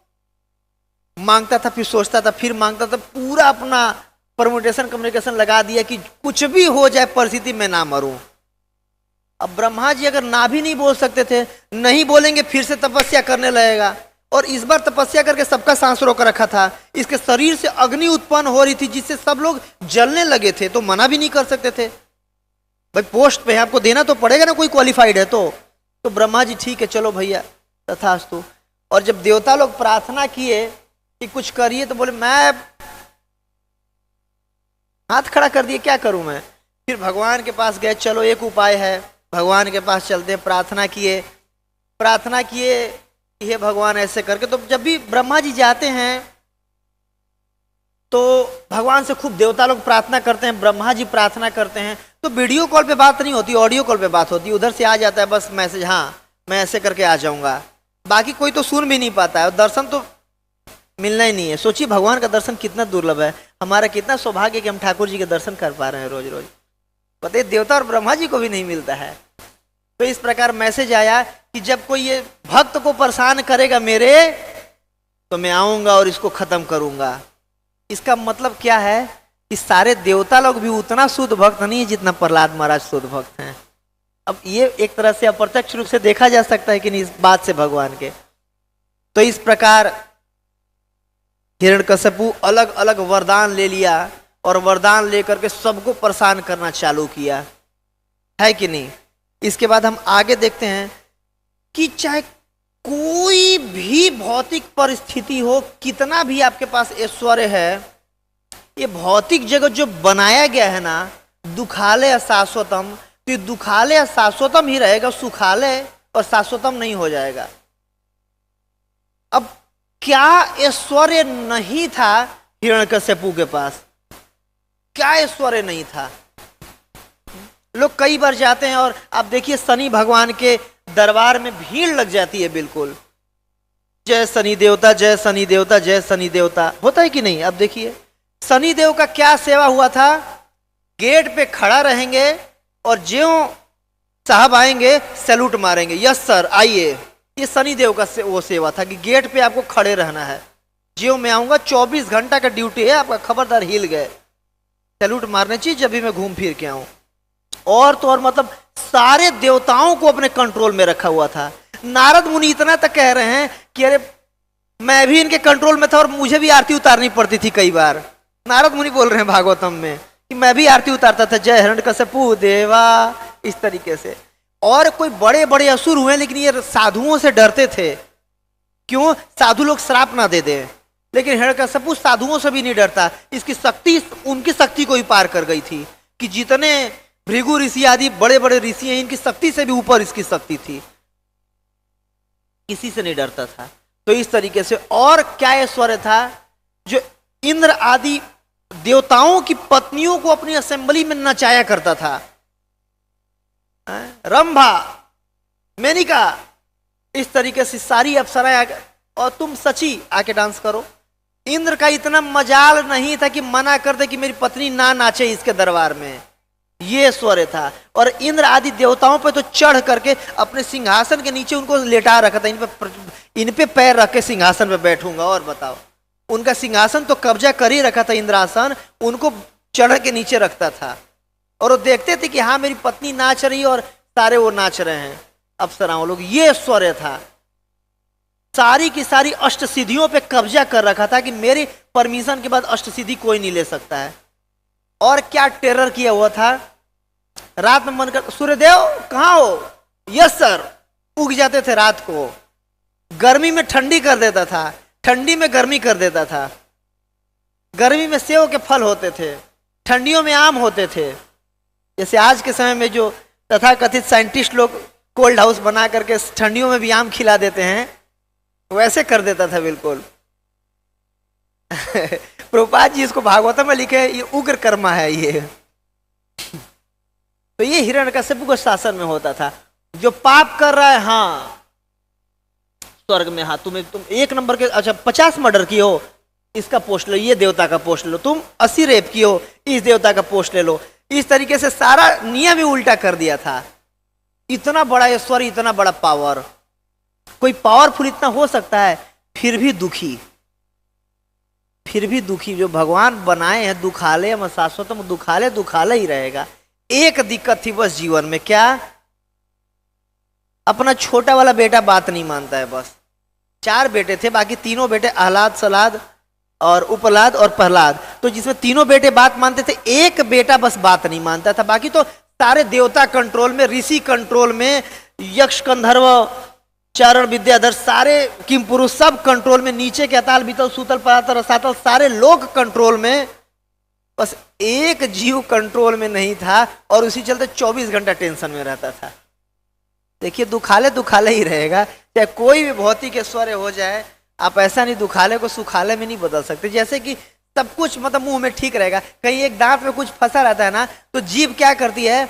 मांगता था, फिर सोचता था, फिर मांगता था, पूरा अपना परमुटेशन कम्युनिकेशन लगा दिया कि कुछ भी हो जाए परिस्थिति में ना मरूं। अब ब्रह्मा जी अगर ना भी नहीं बोल सकते थे, नहीं बोलेंगे, फिर से तपस्या करने लगेगा। और इस बार तपस्या करके सबका सांस रोक रखा था, इसके शरीर से अग्नि उत्पन्न हो रही थी जिससे सब लोग जलने लगे थे, तो मना भी नहीं कर सकते थे। भाई पोस्ट पे है, आपको देना तो पड़ेगा ना, कोई क्वालिफाइड है तो ब्रह्मा जी ठीक है चलो भैया तथास्तु। और जब देवता लोग प्रार्थना किए कि कुछ करिए, तो बोले मैं हाथ खड़ा कर दिए, क्या करूं मैं, फिर भगवान के पास गए, चलो एक उपाय है, भगवान के पास चलते हैं। प्रार्थना किए, ये भगवान ऐसे करके। तो जब भी ब्रह्मा जी जाते हैं तो भगवान से खूब देवता लोग प्रार्थना करते हैं, ब्रह्मा जी प्रार्थना करते हैं। तो वीडियो कॉल पे बात नहीं होती, ऑडियो कॉल पे बात होती है। उधर से आ जाता है बस मैसेज, हाँ मैं ऐसे करके आ जाऊंगा। बाकी कोई तो सुन भी नहीं पाता है, और दर्शन तो मिलना ही नहीं है। सोचिए भगवान का दर्शन कितना दुर्लभ है। हमारा कितना सौभाग्य कि हम ठाकुर जी के दर्शन कर पा रहे हैं रोज रोज। पता है देवता और ब्रह्मा जी को भी नहीं मिलता है। तो इस प्रकार मैसेज आया कि जब कोई ये भक्त को परेशान करेगा मेरे, तो मैं आऊंगा और इसको खत्म करूंगा। इसका मतलब क्या है कि सारे देवता लोग भी उतना शुद्ध भक्त नहीं है जितना प्रहलाद महाराज शुद्ध भक्त हैं। अब ये एक तरह से अप्रत्यक्ष रूप से देखा जा सकता है कि नहीं इस बात से भगवान के। तो इस प्रकार हिरण्यकश्यपु अलग अलग वरदान ले लिया और वरदान लेकर के सबको परेशान करना चालू किया, है कि नहीं। इसके बाद हम आगे देखते हैं कि चाहे कोई भी भौतिक परिस्थिति हो, कितना भी आपके पास ऐश्वर्य है, ये भौतिक जगत जो बनाया गया है ना, दुखालय शाश्वतम, तो ये दुखालय शाश्वतम ही रहेगा, सुखालय और शाश्वतम नहीं हो जाएगा। अब क्या ऐश्वर्य नहीं था हिरण्यकश्यपु के पास? क्या ऐश्वर्य नहीं था? लोग कई बार जाते हैं और आप देखिए शनि भगवान के दरबार में भीड़ लग जाती है, बिल्कुल जय शनि देवता, जय शनि देवता, जय शनि देवता, होता है कि नहीं। अब देखिए शनि देव का क्या सेवा हुआ था, गेट पे खड़ा रहेंगे और ज्यों साहब आएंगे सैल्यूट मारेंगे, यस सर आइए। ये शनि देव का वो सेवा था कि गेट पे आपको खड़े रहना है, ज्यों मैं आऊंगा 24 घंटा का ड्यूटी है आपका, खबरदार हिल गए सैल्यूट मारने चाहिए जब भी मैं घूम फिर के आऊं। और तो और मतलब सारे देवताओं को अपने कंट्रोल में रखा हुआ था। नारद मुनि इतना तक कह रहे हैं कि अरे मैं भी इनके कंट्रोल में था और मुझे भी आरती उतारनी पड़ती थी कई बार। नारद मुनि बोल रहे हैं भागवतम में कि मैं भी आरती उतारता था, जय हिरण्यकश्यपु देवा, इस तरीके से। और कोई बड़े बड़े असुर हुए लेकिन ये साधुओं से डरते थे, क्यों? साधु लोग श्राप ना दे दे। लेकिन हिरण्यकश्यपु साधुओं से भी नहीं डरता, इसकी शक्ति उनकी शक्ति को ही पार कर गई थी कि जितने भृगु ऋषि आदि बड़े बड़े ऋषि हैं, इनकी शक्ति से भी ऊपर इसकी शक्ति थी, किसी से नहीं डरता था। तो इस तरीके से और क्या ऐश्वर्य था, जो इंद्र आदि देवताओं की पत्नियों को अपनी असेंबली में नचाया करता था। रंभा, मेनिका, इस तरीके से सारी अप्सराएं आके, और तुम सची आके डांस करो। इंद्र का इतना मजाल नहीं था कि मना कर दे कि मेरी पत्नी ना नाचे इसके दरबार में, ये ऐश्वर्य था। और इंद्र आदि देवताओं पे तो चढ़ करके अपने सिंहासन के नीचे उनको लेटा रखा था, इन पे पैर रख के सिंहासन पे बैठूंगा। और बताओ, उनका सिंहासन तो कब्जा कर ही रखा था इंद्रासन, उनको चढ़ के नीचे रखता था। और वो देखते थे कि हाँ मेरी पत्नी नाच रही है और सारे वो नाच रहे हैं अप्सराओं लोग, ये ऐश्वर्य था। सारी की सारी अष्ट सिद्धियों पे कब्जा कर रखा था कि मेरी परमिशन के बाद अष्ट सिद्धि कोई नहीं ले सकता है। और क्या टेरर किया हुआ था, रात में मन कर, सूर्यदेव कहाँ हो? यस सर, उग जाते थे रात को। गर्मी में ठंडी कर देता था, ठंडी में गर्मी कर देता था। गर्मी में सेव के फल होते थे, ठंडियों में आम होते थे। जैसे आज के समय में जो तथाकथित साइंटिस्ट लोग कोल्ड हाउस बना करके ठंडियों में भी आम खिला देते हैं, वैसे कर देता था बिल्कुल। प्रभुपाद जी इसको भागवतम में लिखे, ये उग्र कर्मा है ये। तो ये हिरण्यकश्यप को शासन में होता था। जो पाप कर रहा है, हाँ स्वर्ग में, हाँ तुम एक नंबर के, अच्छा 50 मर्डर किए हो, इसका पोस्ट लो, ये देवता का पोस्ट लो। तुम 80 रेप किए हो, इस देवता का पोस्ट ले लो। इस तरीके से सारा नियम ही उल्टा कर दिया था। इतना बड़ा ऐश्वर्य, इतना बड़ा पावर, कोई पावरफुल इतना हो सकता है, फिर भी दुखी, फिर भी दुखी। जो भगवान बनाए हैं दुखालय में शाश्वतम, दुखालय दुखालय ही रहेगा। एक दिक्कत थी बस जीवन में, क्या? अपना छोटा वाला बेटा बात नहीं मानता है। बस 4 बेटे थे, बाकी तीनों बेटे आह्लाद, सलाद और उपलाद और प्रहलाद, तो जिसमें तीनों बेटे बात मानते थे, एक बेटा बस बात नहीं मानता था। बाकी तो सारे देवता कंट्रोल में, ऋषि कंट्रोल में, यक्ष गंधर्व चारण विद्याधर, सारे किम पुरुष सब कंट्रोल में, नीचे के अताल बीतल सूतल परातल रसातल सारे लोग कंट्रोल में। बस एक जीव कंट्रोल में नहीं था और उसी चलते 24 घंटा टेंशन में रहता था। देखिए दुखाले दुखाले ही रहेगा, चाहे कोई भी भौतिक ऐश्वर्य हो जाए, आप ऐसा नहीं दुखाले को सुखाले में नहीं बदल सकते। जैसे कि सब कुछ मतलब मुंह में ठीक रहेगा, कहीं एक दांत में कुछ फंसा रहता है ना, तो जीभ क्या करती है,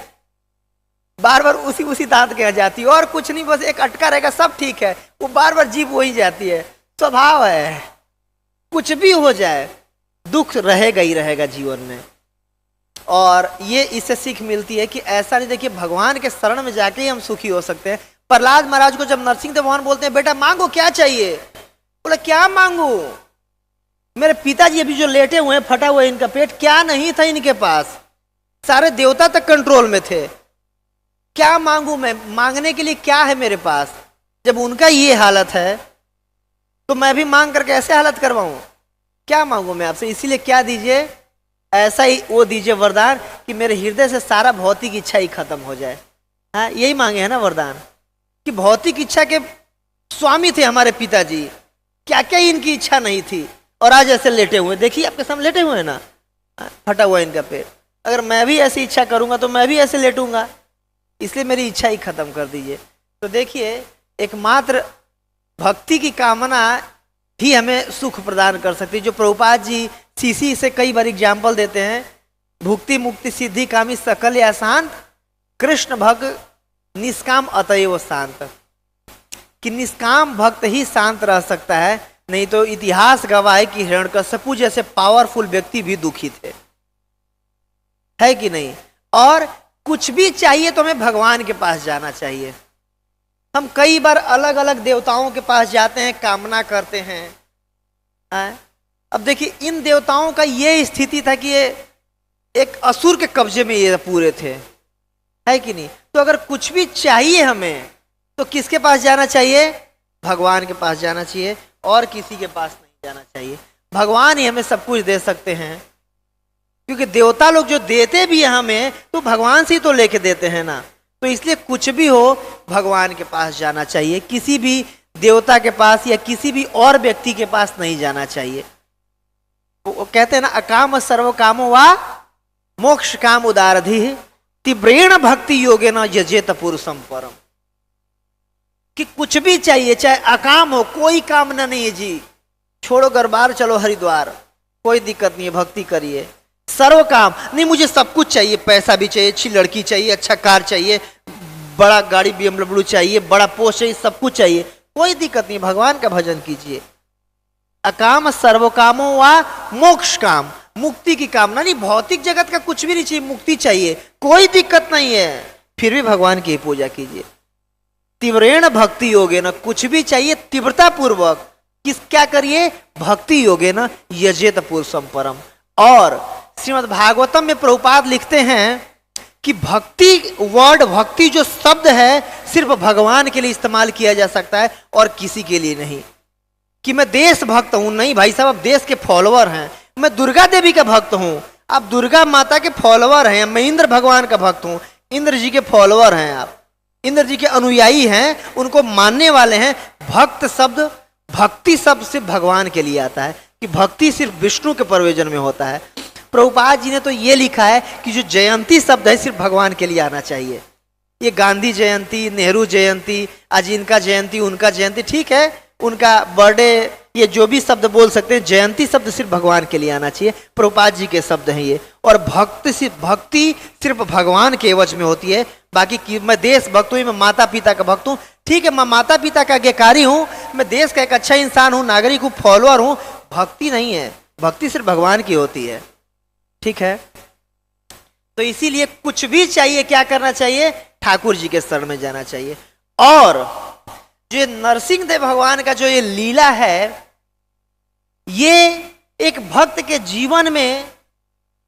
बार बार उसी दांत के यहाँ जाती है, और कुछ नहीं, बस एक अटका रहेगा, सब ठीक है, वो बार बार जीभ वही जाती है। स्वभाव है, कुछ भी हो जाए दुख रहेगा ही रहेगा जीवन में। और ये इससे सीख मिलती है कि ऐसा नहीं, देखिए भगवान के शरण में जाके ही हम सुखी हो सकते हैं। प्रहलाद महाराज को जब नरसिंह देव भगवान बोलते हैं बेटा मांगो क्या चाहिए, बोला क्या मांगू, मेरे पिताजी अभी जो लेटे हुए हैं, फटा हुआ है इनका पेट, क्या नहीं था इनके पास, सारे देवता तक कंट्रोल में थे, क्या मांगू मैं, मांगने के लिए क्या है मेरे पास। जब उनका ये हालत है तो मैं भी मांग करके ऐसे हालत करवाऊं, क्या मांगू मैं आपसे। इसीलिए क्या दीजिए, ऐसा ही वो दीजिए वरदान कि मेरे हृदय से सारा भौतिक इच्छा ही खत्म हो जाए। हाँ यही मांगे है ना वरदान, कि भौतिक इच्छा के स्वामी थे हमारे पिताजी, क्या क्या इनकी इच्छा नहीं थी, और आज ऐसे लेटे हुए, देखिए आपके सामने लेटे हुए हैं ना, फटा हुआ इनका पेट। अगर मैं भी ऐसी इच्छा करूंगा तो मैं भी ऐसे लेटूंगा, इसलिए मेरी इच्छा ही खत्म कर दीजिए। तो देखिए एकमात्र भक्ति की कामना ही हमें सुख प्रदान कर सकती है। जो प्रभुपाद जी सीसी से कई बार एग्जाम्पल देते हैं, भुक्ति मुक्ति सिद्धि कामी सकल या शांत, कृष्ण भक्त निष्काम अतएव शांत, कि निष्काम भक्त ही शांत रह सकता है, नहीं तो इतिहास गवाह है कि हिरण्यकश्यपु जैसे पावरफुल व्यक्ति भी दुखी थे, है कि नहीं। और कुछ भी चाहिए तो हमें भगवान के पास जाना चाहिए। हम कई बार अलग अलग देवताओं के पास जाते हैं, कामना करते हैं। अब देखिए इन देवताओं का ये स्थिति था कि ये एक असुर के कब्जे में ये पूरे थे, है कि नहीं। तो अगर कुछ भी चाहिए हमें तो किसके पास जाना चाहिए, भगवान के पास जाना चाहिए, और किसी के पास नहीं जाना चाहिए। भगवान ही हमें सब कुछ दे सकते हैं, क्योंकि देवता लोग जो देते भी हैं हमें तो भगवान से ही तो लेके देते हैं ना। तो इसलिए कुछ भी हो भगवान के पास जाना चाहिए, किसी भी देवता के पास या किसी भी और व्यक्ति के पास नहीं जाना चाहिए। वो कहते हैं ना अकाम सर्व कामो वा मोक्ष काम उदारधि तीव्रेण भक्ति योगे न यजेत पुरुषम परम, कि कुछ भी चाहिए, चाहे अकाम हो, कोई कामना नहीं है जी, छोड़ो घर बार चलो हरिद्वार, कोई दिक्कत नहीं है, भक्ति करिए। सर्व काम नहीं, मुझे सब कुछ चाहिए, पैसा भी चाहिए, अच्छी लड़की चाहिए, अच्छा कार चाहिए, बड़ा गाड़ी BMW चाहिए, बड़ा पोस्ट चाहिए, सब कुछ चाहिए, कोई दिक्कत नहीं, भगवान का भजन कीजिए। अकाम सर्व कामो वा मोक्ष काम, मुक्ति की कामना नहीं, भौतिक जगत का कुछ भी नहीं चाहिए, मुक्ति चाहिए, कोई दिक्कत नहीं है, फिर भी भगवान की पूजा कीजिए। तीव्रेण भक्ति योगे न, कुछ भी चाहिए तीव्रता पूर्वक, क्या करिए, भक्ति योगे न यजेत पुरुषम परम। और श्रीमद् भागवतम में प्रभुपाद लिखते हैं कि भक्ति वर्ड, भक्ति जो शब्द है सिर्फ भगवान के लिए इस्तेमाल किया जा सकता है और किसी के लिए नहीं। कि मैं देशभक्त हूं, नहीं भाई साहब, आप देश के फॉलोअर हैं। मैं दुर्गा देवी का भक्त हूं, आप दुर्गा माता के फॉलोअर हैं। मैं इंद्र भगवान का भक्त हूं, इंद्र जी के फॉलोअर हैं, आप इंद्र जी के अनुयायी हैं, उनको मानने वाले हैं। भक्त शब्द, भक्ति शब्द सिर्फ भगवान के लिए आता है, कि भक्ति सिर्फ विष्णु के प्रयोजन में होता है। प्रभुपाद जी ने तो ये लिखा है कि जो जयंती शब्द है सिर्फ भगवान के लिए आना चाहिए। ये गांधी जयंती, नेहरू जयंती, आज इनका जयंती, उनका जयंती, ठीक है, उनका बर्थडे, ये जो भी शब्द बोल सकते हैं, जयंती शब्द सिर्फ भगवान के लिए आना चाहिए। प्रभुपाद जी के शब्द हैं ये। और भक्ति सिर्फ भगवान के एवज में होती है। बाकी कि मैं देश भक्त हूँ, मैं माता पिता का भक्त हूँ, ठीक है, मैं माता पिता का आज्ञाकारी हूँ, मैं देश का एक अच्छा इंसान हूँ, नागरिक हूँ, फॉलोअर हूँ, भक्ति नहीं है। भक्ति सिर्फ भगवान की होती है, ठीक है। तो इसीलिए कुछ भी चाहिए, क्या करना चाहिए, ठाकुर जी के शरण में जाना चाहिए। और जो नरसिंह देव भगवान का जो ये लीला है, ये एक भक्त के जीवन में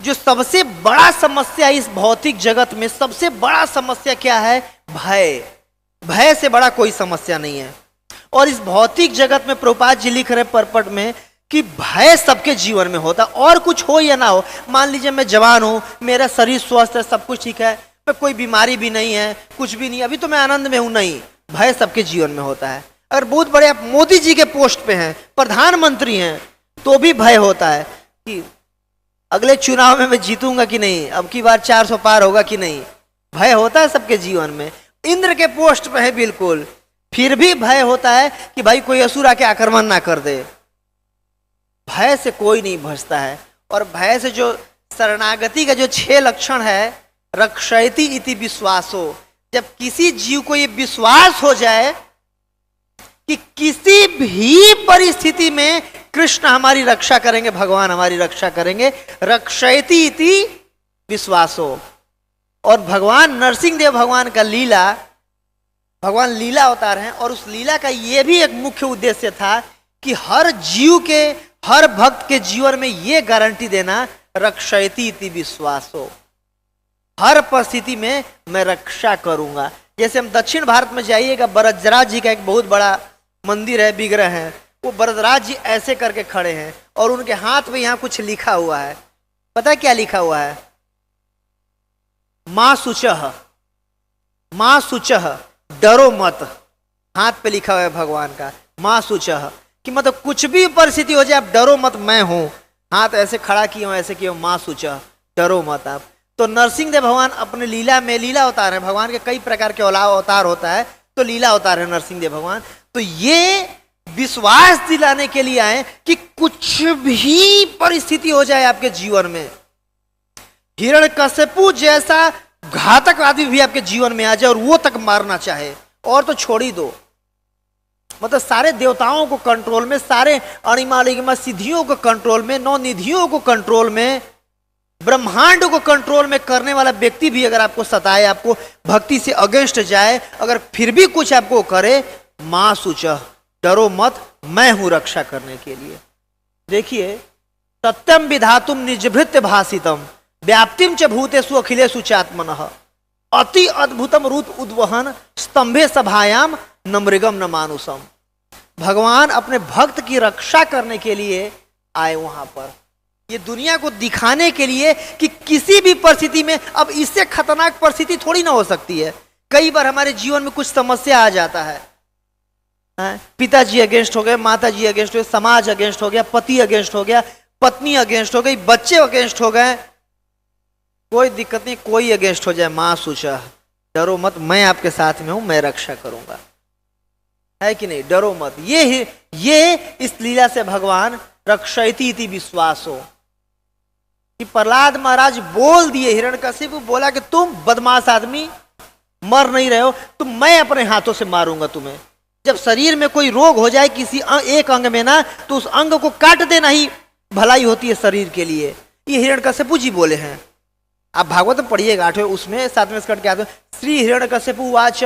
जो सबसे बड़ा समस्या, इस भौतिक जगत में सबसे बड़ा समस्या क्या है, भय। भय से बड़ा कोई समस्या नहीं है। और इस भौतिक जगत में प्रभुपाद जी लिख रहे परपट में कि भय सबके जीवन में होता, और कुछ हो या ना हो। मान लीजिए मैं जवान हूं, मेरा शरीर स्वस्थ है, सब कुछ ठीक है, मैं कोई बीमारी भी नहीं है, कुछ भी नहीं, अभी तो मैं आनंद में हूं, नहीं, भय सबके जीवन में होता है। अगर बहुत बड़े आप मोदी जी के पोस्ट पे हैं, प्रधानमंत्री हैं, तो भी भय होता है कि अगले चुनाव में मैं जीतूंगा कि नहीं, अब की बार 400 पार होगा कि नहीं। भय होता है सबके जीवन में। इंद्र के पोस्ट पे है बिल्कुल, फिर भी भय होता है कि भाई कोई असुर आके आक्रमण ना कर दे। भय से कोई नहीं बचता है। और भय से जो शरणागति का जो 6 लक्षण है, रक्षयति इति विश्वासो, जब किसी जीव को ये विश्वास हो जाए कि किसी भी परिस्थिति में कृष्ण हमारी रक्षा करेंगे, भगवान हमारी रक्षा करेंगे, रक्षयति इति विश्वासो। और भगवान नरसिंह देव भगवान का लीला, भगवान लीला अवतार हैं, और उस लीला का यह भी एक मुख्य उद्देश्य था कि हर जीव के, हर भक्त के जीवन में यह गारंटी देना, रक्षयति इति विश्वासो, हर परिस्थिति में मैं रक्षा करूंगा। जैसे हम दक्षिण भारत में जाइएगा, वरदराज जी का एक बहुत बड़ा मंदिर है, विग्रह है, वो वरदराज जी ऐसे करके खड़े हैं और उनके हाथ में यहां कुछ लिखा हुआ है। पता है क्या लिखा हुआ है? मां शुचः, मां शुचः, डरो मत। हाथ पे लिखा हुआ है भगवान का, मां शुचः, कि मतलब कुछ भी परिस्थिति हो जाए आप डरो मत, मैं हूं। हाथ ऐसे खड़ा किए हो, ऐसे किए हो, मां शुचः, डरो मत आप। तो नरसिंह देव भगवान अपने लीला में, लीला अवतार है, भगवान के कई प्रकार के अवतार होता है, तो लीला अवतार है नरसिंह देव भगवान। तो ये विश्वास दिलाने के लिए आए कि कुछ भी परिस्थिति हो जाए आपके जीवन में, हिरण्यकशिपु जैसा घातक आदमी भी आपके जीवन में आ जाए और वो तक मारना चाहे, और तो छोड़ ही दो, मतलब सारे देवताओं को कंट्रोल में, सारे अणिमा सिद्धियों को कंट्रोल में, 9 निधियों को कंट्रोल में, ब्रह्मांड को कंट्रोल में करने वाला व्यक्ति भी अगर आपको सताए, आपको भक्ति से अगेंस्ट जाए, अगर फिर भी कुछ आपको करे, मां शुचः, डरो मत, मैं हूं रक्षा करने के लिए। देखिए, सत्यम विधातुम निजभृत्य भाषितम व्याप्तिम च भूतेषु अखिलेषु चात्मनः अति अद्भुतम रूप उद्वहन स्तंभे सभायाम न मृगम न मानुषम। भगवान अपने भक्त की रक्षा करने के लिए आए वहां पर, ये दुनिया को दिखाने के लिए कि किसी भी परिस्थिति में, अब इससे खतरनाक परिस्थिति थोड़ी ना हो सकती है। कई बार हमारे जीवन में कुछ समस्या आ जाता है, पिताजी अगेंस्ट हो गए, माताजी अगेंस्ट हो गए, समाज अगेंस्ट हो गया, पति अगेंस्ट हो गया, पत्नी अगेंस्ट हो गई, बच्चे अगेंस्ट हो गए, कोई दिक्कत नहीं, कोई अगेंस्ट हो जाए, मां शुचः, डरो मत, मैं आपके साथ में हूं, मैं रक्षा करूंगा, है कि नहीं, डरो मत। ये इस लीला से भगवान रक्षयति इति विश्वासो, कि प्रहलाद महाराज बोल दिए, हिरण्यकशिपु बोला कि तुम बदमाश आदमी मर नहीं रहे हो, तो मैं अपने हाथों से मारूंगा तुम्हें। जब शरीर में कोई रोग हो जाए किसी एक अंग में ना, तो उस अंग को काट देना ही भलाई होती है शरीर के लिए। ये हिरण्यकशिपु जी बोले हैं। आप भागवत में पढ़िएगा 8वें, उसमें 7वें स्कंद के आते श्री हिरण्यकशिपु वाच,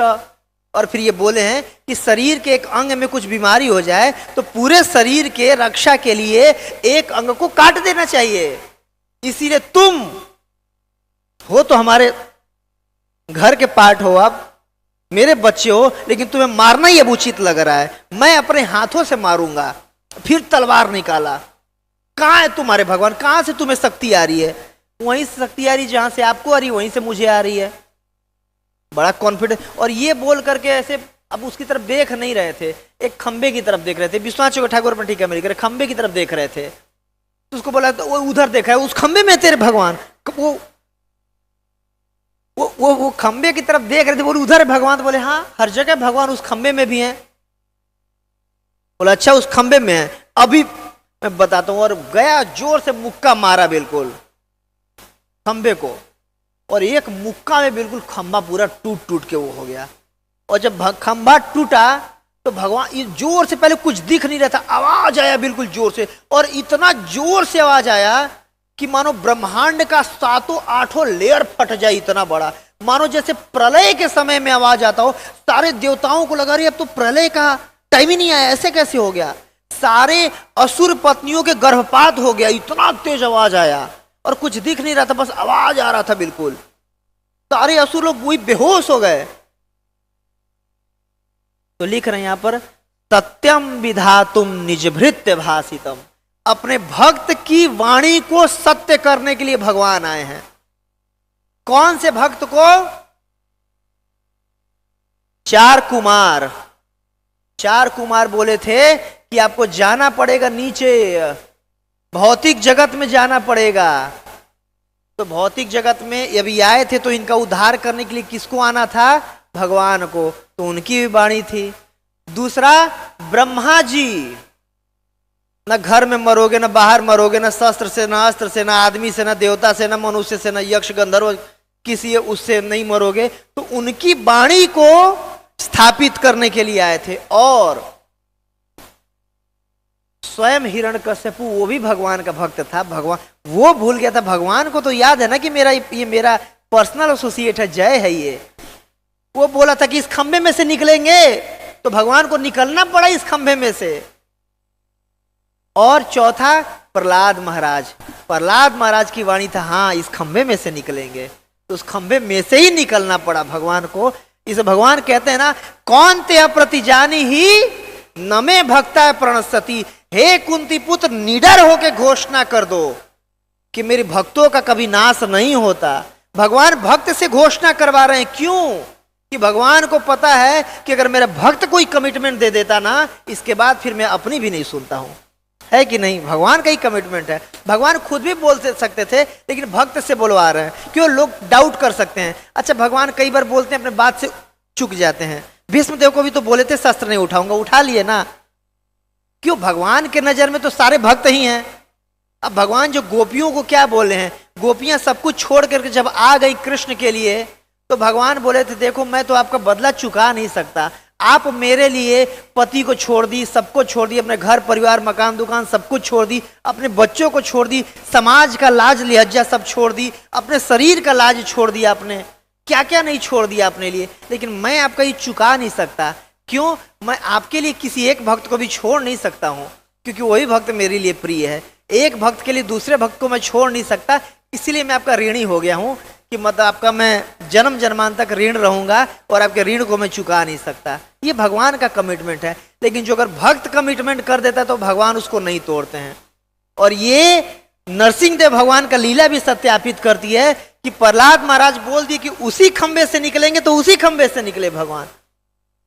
और फिर ये बोले हैं कि शरीर के एक अंग में कुछ बीमारी हो जाए तो पूरे शरीर के रक्षा के लिए एक अंग को काट देना चाहिए। इसीलिए तुम हो तो हमारे घर के पार्ट हो, आप मेरे बच्चे हो, लेकिन तुम्हें मारना ही अब उचित लग रहा है, मैं अपने हाथों से मारूंगा। फिर तलवार निकाला, कहां है तुम्हारे भगवान, कहां से तुम्हें शक्ति आ रही है? वहीं से शक्ति आ रही जहां से आपको आ रही, वहीं से मुझे आ रही है। बड़ा कॉन्फिडेंस, और ये बोल करके ऐसे, अब उसकी तरफ देख नहीं रहे थे, एक खंबे की तरफ देख रहे थे। विश्वनाथ चौक ठाकुर पर टीका में लिख रहे, खंबे की तरफ देख रहे थे, तो उसको बोला तो वो उधर देखा है, उस खंबे में तेरे भगवान, वो खंबे की तरफ देख रहे थे, बोले उधर है भगवान, तो बोले हाँ हर जगह भगवान उस खंबे में भी हैं। बोला अच्छा उस खंबे में है, अभी मैं बताता हूं। और गया, जोर से मुक्का मारा बिल्कुल खंबे को, और एक मुक्का में बिल्कुल खंबा पूरा टूट टूट के वो हो गया। और जब खंबा टूटा तो भगवान, ये जोर से, पहले कुछ दिख नहीं रहा था, आवाज आया बिल्कुल जोर से, और इतना जोर से आवाज आया कि मानो ब्रह्मांड का 7-8 लेयर फट जाए, इतना बड़ा, मानो जैसे प्रलय के समय में आवाज आता हो। सारे देवताओं को लगा रही अब तो प्रलय का टाइम ही नहीं आया, ऐसे कैसे हो गया? सारे असुर पत्नियों के गर्भपात हो गया, इतना तेज आवाज आया, और कुछ दिख नहीं रहा था, बस आवाज आ रहा था बिल्कुल। सारे असुर लोग वही बेहोश हो गए। तो लिख रहे हैं यहां पर, सत्यम विधातुम निजभृत्य भाषितम, अपने भक्त की वाणी को सत्य करने के लिए भगवान आए हैं। कौन से भक्त को? 4 कुमार। 4 कुमार बोले थे कि आपको जाना पड़ेगा नीचे, भौतिक जगत में जाना पड़ेगा। तो भौतिक जगत में अभी आए थे तो इनका उद्धार करने के लिए किसको आना था? भगवान को। तो उनकी भी वाणी थी। दूसरा, ब्रह्मा जी, न घर में मरोगे, न बाहर मरोगे, न शस्त्र से, न अस्त्र से, न आदमी से, न देवता से, न मनुष्य से, न यक्ष गंधर्व किसी उससे नहीं मरोगे। तो उनकी वाणी को स्थापित करने के लिए आए थे। और स्वयं हिरण्यकश्यपु वो भी भगवान का भक्त था। भगवान वो भूल गया था। भगवान को तो याद है ना कि ये मेरा पर्सनल एसोसिएट है, जय है ये। वो बोला था कि इस खंभे में से निकलेंगे, तो भगवान को निकलना पड़ा इस खंभे में से। और चौथा, प्रहलाद महाराज। प्रहलाद महाराज की वाणी था, हाँ इस खंभे में से निकलेंगे। तो उस खंभे में से ही निकलना पड़ा भगवान को। इसे भगवान कहते हैं ना, कौन ते अप्रतिजानी ही नमे भक्ता प्रणसती। हे कुंती पुत्र, निडर होके घोषणा कर दो कि मेरे भक्तों का कभी नाश नहीं होता। भगवान भक्त से घोषणा करवा रहे हैं। क्यों? कि भगवान को पता है कि अगर मेरा भक्त कोई कमिटमेंट दे देता ना, इसके बाद फिर मैं अपनी भी नहीं सुनता हूं। है कि नहीं? भगवान का ही कमिटमेंट है। भगवान खुद भी बोल सकते थे, लेकिन भक्त से बोलवा रहे हैं। क्यों? लोग डाउट कर सकते हैं। अच्छा, भगवान कई बार बोलते हैं, अपने बात से चुक जाते हैं। भीष्मदेव को भी तो बोले थे शस्त्र नहीं उठाऊंगा, उठा लिए ना। क्यों? भगवान के नजर में तो सारे भक्त ही हैं। अब भगवान जो गोपियों को क्या बोले हैं, गोपियां सब कुछ छोड़ करके जब आ गई कृष्ण के लिए, तो भगवान बोले थे देखो मैं तो आपका बदला चुका नहीं सकता। आप मेरे लिए पति को छोड़ दी, सबको छोड़ दी, अपने घर परिवार मकान दुकान सब कुछ छोड़ दी, अपने बच्चों को छोड़ दी, समाज का लाज लिहज्जा सब छोड़ दी, अपने शरीर का लाज छोड़ दिया आपने, क्या क्या नहीं छोड़ दिया अपने लिए। लेकिन मैं आपका ये चुका नहीं सकता। क्यों? मैं आपके लिए किसी एक भक्त को भी छोड़ नहीं सकता हूं, क्योंकि वही भक्त मेरे लिए प्रिय है। एक भक्त के लिए दूसरे भक्त को मैं छोड़ नहीं सकता, इसीलिए मैं आपका ऋणी हो गया हूं कि मतलब आपका मैं जन्म जन्मांत तक ऋण रहूंगा और आपके ऋण को मैं चुका नहीं सकता। ये भगवान का कमिटमेंट है। लेकिन जो अगर भक्त कमिटमेंट कर देता है तो भगवान उसको नहीं तोड़ते हैं। और ये नरसिंहदेव भगवान का लीला भी सत्यापित करती है कि प्रहलाद महाराज बोल दिए कि उसी खंबे से निकलेंगे, तो उसी खंबे से निकले भगवान।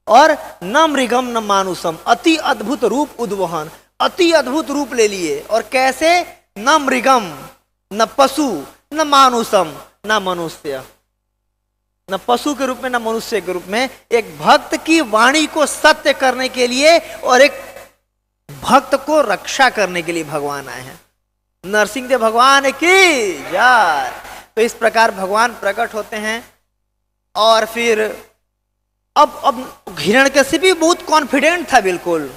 और न मृगम न मानुषम, अति अद्भुत रूप उद्वहन, अति अद्भुत रूप ले लिए। और कैसे? न मृगम, न पशु, न मानुषम, न मनुष्य, न पशु के रूप में न मनुष्य के रूप में, एक भक्त की वाणी को सत्य करने के लिए और एक भक्त को रक्षा करने के लिए भगवान आए हैं। नरसिंहदेव भगवान की जय। तो इस प्रकार भगवान प्रकट होते हैं। और फिर अब हिरण्यकशिपु भी बहुत कॉन्फिडेंट था, बिल्कुल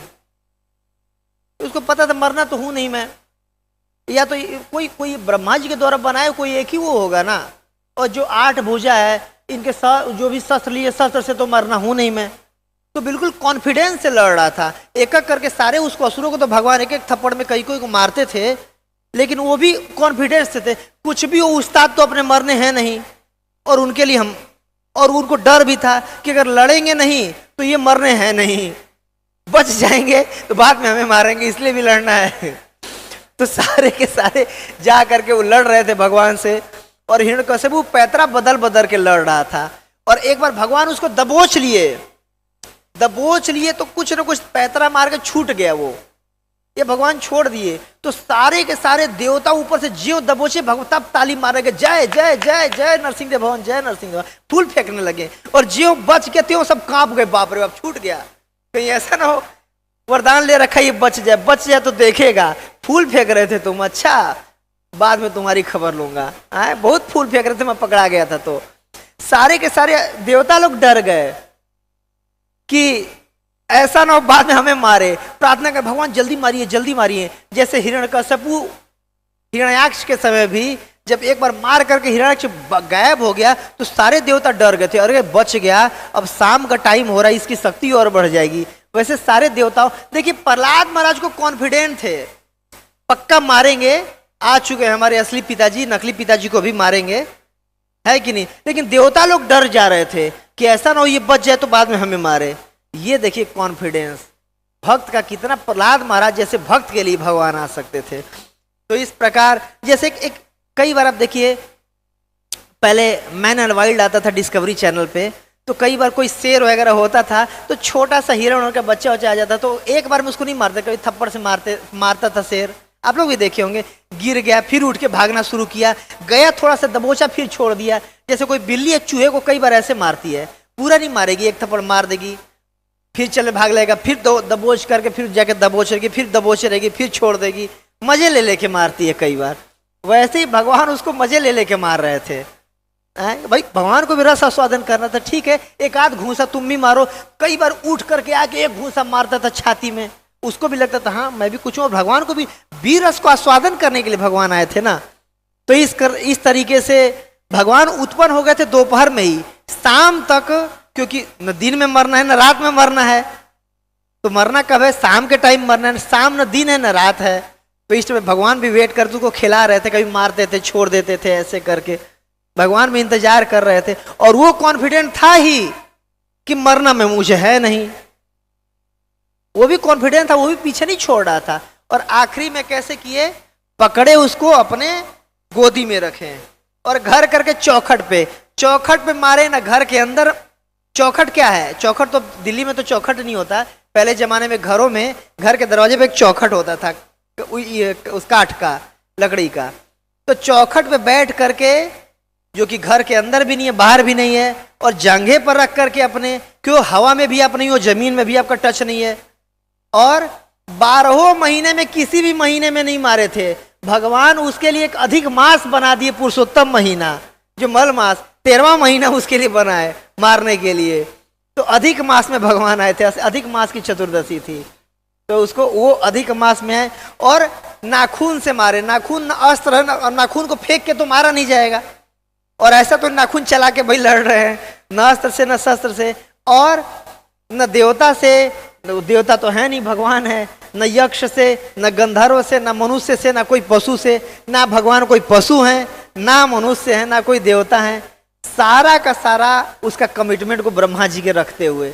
उसको पता था मरना तो हूं नहीं मैं, या तो कोई ब्रह्मा जी के द्वारा बनाए कोई एक ही वो होगा ना। और जो 8 भुजा है, इनके जो भी शस्त्र लिए, शस्त्र से तो मरना हूं नहीं मैं। तो बिल्कुल कॉन्फिडेंस से लड़ रहा था। एक एक करके सारे उसको असुरों को तो भगवान एक एक थप्पड़ में कई कोई को मारते थे, लेकिन वो भी कॉन्फिडेंस से थे। कुछ भी वो उस्ताद तो अपने मरने हैं नहीं, और उनके लिए हम, और उनको डर भी था कि अगर लड़ेंगे नहीं तो ये मरने हैं नहीं, बच जाएंगे तो बाद में हमें मारेंगे, इसलिए भी लड़ना है। तो सारे के सारे जा करके वो लड़ रहे थे भगवान से। और हिरण्यकशिपु पैतरा बदल बदल के लड़ रहा था। और एक बार भगवान उसको दबोच लिए तो कुछ न कुछ पैतरा मार के छूट गया वो, ये भगवान छोड़ दिए। तो सारे के सारे देवता ऊपर से ज्यों दबोचे, भगवान तब ताली मारेंगे, जय जय जय जय नरसिंहदेव भगवान, जय नरसिंहदेव, फूल फेंकने लगे। और ज्यों बच के त्यों सब कांप गए, बाप रे बाप छूट गया। कहीं ऐसा ना हो वरदान ले रखा ये बच जाए तो देखेगा, फूल फेंक रहे थे तुम, अच्छा बाद में तुम्हारी खबर लूंगा। बहुत फूल फेंक रहे थे, मैं पकड़ा गया था। तो सारे के सारे देवता लोग डर गए कि ऐसा ना हो बाद में हमें मारे। प्रार्थना कर भगवान जल्दी मारिए जल्दी मारिए। जैसे हिरण्यकशिपु हिरण्याक्ष के समय भी जब एक बार मार करके हिरण्याक्ष गायब हो गया तो सारे देवता डर गए थे, अरे बच गया, अब शाम का टाइम हो रहा है, इसकी शक्ति और बढ़ जाएगी। वैसे सारे देवताओं, देखिए प्रहलाद महाराज को कॉन्फिडेंट थे, पक्का मारेंगे, आ चुके हैं हमारे असली पिताजी, नकली पिताजी को भी मारेंगे, है कि नहीं। लेकिन देवता लोग डर जा रहे थे कि ऐसा ना हो ये बच जाए तो बाद में हमें मारे। ये देखिए कॉन्फिडेंस भक्त का कितना। प्रहलाद महाराज जैसे भक्त के लिए भगवान आ सकते थे। तो इस प्रकार जैसे एक कई बार आप देखिए, पहले मैन एंड वाइल्ड आता था डिस्कवरी चैनल पे, तो कई बार कोई शेर वगैरह होता था तो छोटा सा हिरण का बच्चा आ जाता, तो एक बार में उसको नहीं मारते, कभी थप्पड़ से मारता था शेर, आप लोग भी देखे होंगे, गिर गया फिर उठ के भागना शुरू किया, गया थोड़ा सा दबोचा फिर छोड़ दिया। जैसे कोई बिल्ली एक चूहे को कई बार ऐसे मारती है, पूरा नहीं मारेगी, एक थप्पड़ मार देगी, फिर चले भाग लेगा, फिर दबोच करके फिर जाके दबोच रहेगी, फिर दबोच रहेगी, फिर छोड़ देगी, मजे ले लेके मारती है कई बार। वैसे ही भगवान उसको मजे ले लेके मार रहे थे। भाई भगवान को भी रस आस्वादन करना था, ठीक है, एक आध घूंसा तुम भी मारो। कई बार उठ करके आके एक घूंसा मारता था छाती में, उसको भी लगता था हाँ मैं भी कुछ हूँ। और भगवान को भी रस को आस्वादन करने के लिए भगवान आए थे ना। तो इस तरीके से भगवान उत्पन्न हो गए थे दोपहर में ही, शाम तक, क्योंकि न दिन में मरना है न रात में मरना है। तो मरना कब है? शाम के टाइम मरना है, शाम न दिन है न रात है। तो इस समय भगवान भी वेट करते, उसको खिला रहे थे, कभी मारते थे, छोड़ देते थे, ऐसे करके भगवान भी इंतजार कर रहे थे। और वो कॉन्फिडेंट था ही कि मरना में मुझे है नहीं, वो भी कॉन्फिडेंट था, वो भी पीछे नहीं छोड़ रहा था। और आखिरी में कैसे किए? पकड़े उसको, अपने गोदी में रखे और घर करके चौखट पे मारे ना, घर के अंदर। चौखट क्या है? चौखट तो दिल्ली में तो चौखट नहीं होता, पहले जमाने में घरों में घर के दरवाजे पे एक चौखट होता था, उस काठ का, लकड़ी का। तो चौखट पे बैठ करके, जो कि घर के अंदर भी नहीं है बाहर भी नहीं है, और जांघे पर रख करके अपने, क्यों हवा में भी आप नहीं हो, जमीन में भी आपका टच नहीं है। और 12 महीने में किसी भी महीने में नहीं मारे थे भगवान। उसके लिए एक अधिक मास बना दिए, पुरुषोत्तम महीना, जो मल मास, 13वां महीना उसके लिए बना है मारने के लिए। तो अधिक मास में भगवान आए थे, अधिक मास की चतुर्दशी थी, तो उसको वो अधिक मास में है। और नाखून से मारे, नाखून न अस्त्र है, और नाखून को फेंक के तो मारा नहीं जाएगा, और ऐसा तो नाखून चला के भाई लड़ रहे हैं, न अस्त्र से न शस्त्र से, और न देवता से, देवता तो है नहीं, भगवान है, न यक्ष से, न गंधर्व से, न मनुष्य से, न कोई पशु से। ना भगवान कोई पशु है, ना मनुष्य है, ना कोई देवता है। सारा का सारा उसका कमिटमेंट को ब्रह्मा जी के रखते हुए,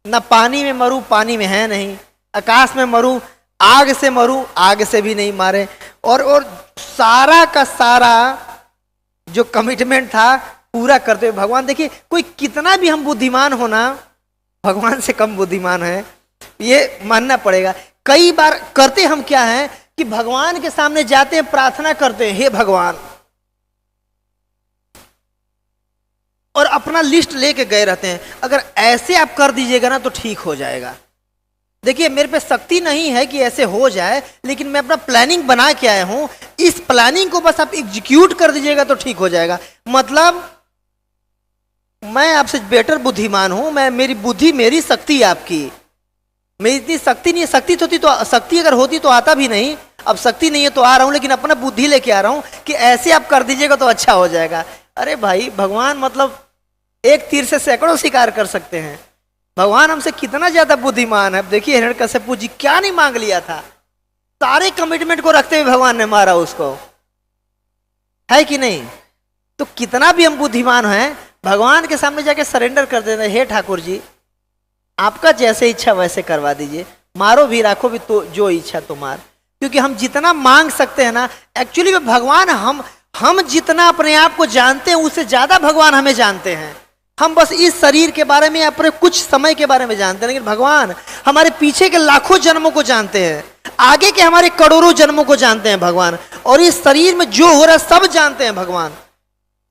न पानी में मरूं, पानी में है नहीं, आकाश में मरूं, आग से मरूं, आग से भी नहीं मारे। और सारा का सारा जो कमिटमेंट था पूरा करते हुए भगवान। देखिए कोई कितना भी हम बुद्धिमान होना, भगवान से कम बुद्धिमान है, ये मानना पड़ेगा। कई बार करते हम क्या है कि भगवान के सामने जाते हैं, प्रार्थना करते हैं, हे भगवान, और अपना लिस्ट लेके गए रहते हैं, अगर ऐसे आप कर दीजिएगा ना तो ठीक हो जाएगा। देखिए मेरे पे शक्ति नहीं है कि ऐसे हो जाए, लेकिन मैं अपना प्लानिंग बना के आया हूं, इस प्लानिंग को बस आप एग्जीक्यूट कर दीजिएगा तो ठीक हो जाएगा। मतलब मैं आपसे बेटर बुद्धिमान हूं, मेरी बुद्धि मेरी शक्ति आपकी, मेरी इतनी शक्ति नहीं है। शक्ति होती तो, शक्ति अगर होती तो आता भी नहीं, अब शक्ति नहीं है तो आ रहा हूं, लेकिन अपना बुद्धि लेके आ रहा हूं कि ऐसे आप कर दीजिएगा तो अच्छा हो जाएगा। अरे भाई भगवान मतलब एक तीर से सैकड़ों शिकार कर सकते हैं। भगवान हमसे कितना ज्यादा बुद्धिमान है। देखिए हिरण्यकश्यपु जी क्या नहीं मांग लिया था, सारे कमिटमेंट को रखते हुए भगवान ने मारा उसको, है कि नहीं? तो कितना भी हम बुद्धिमान हैं, भगवान के सामने जाके सरेंडर कर देते हैं, हे ठाकुर जी आपका जैसे इच्छा वैसे करवा दीजिए, मारो भी राखो भी, तो जो इच्छा तो मार। क्योंकि हम जितना मांग सकते हैं ना, एक्चुअली में भगवान हम जितना अपने आप को जानते हैं उससे ज्यादा भगवान हमें जानते हैं। हम बस इस शरीर के बारे में, अपने कुछ समय के बारे में जानते हैं, लेकिन भगवान हमारे पीछे के लाखों जन्मों को जानते हैं, आगे के हमारे करोड़ों जन्मों को जानते हैं भगवान, और इस शरीर में जो हो रहा है सब जानते हैं भगवान।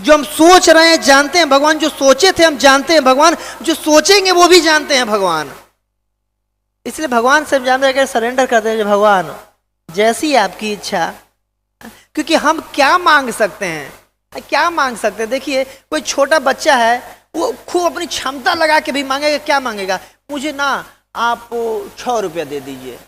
जो हम सोच रहे हैं जानते हैं भगवान, जो सोचे थे हम जानते हैं भगवान, जो सोचेंगे वो भी जानते हैं भगवान। इसलिए भगवान से हम जानते हैं, सरेंडर करते हैं भगवान जैसी आपकी इच्छा। क्योंकि हम क्या मांग सकते हैं, क्या मांग सकते हैं? देखिए कोई छोटा बच्चा है, वो खूब अपनी क्षमता लगा के भी मांगेगा, क्या मांगेगा? मुझे ना आप 6 रुपया दे दीजिए।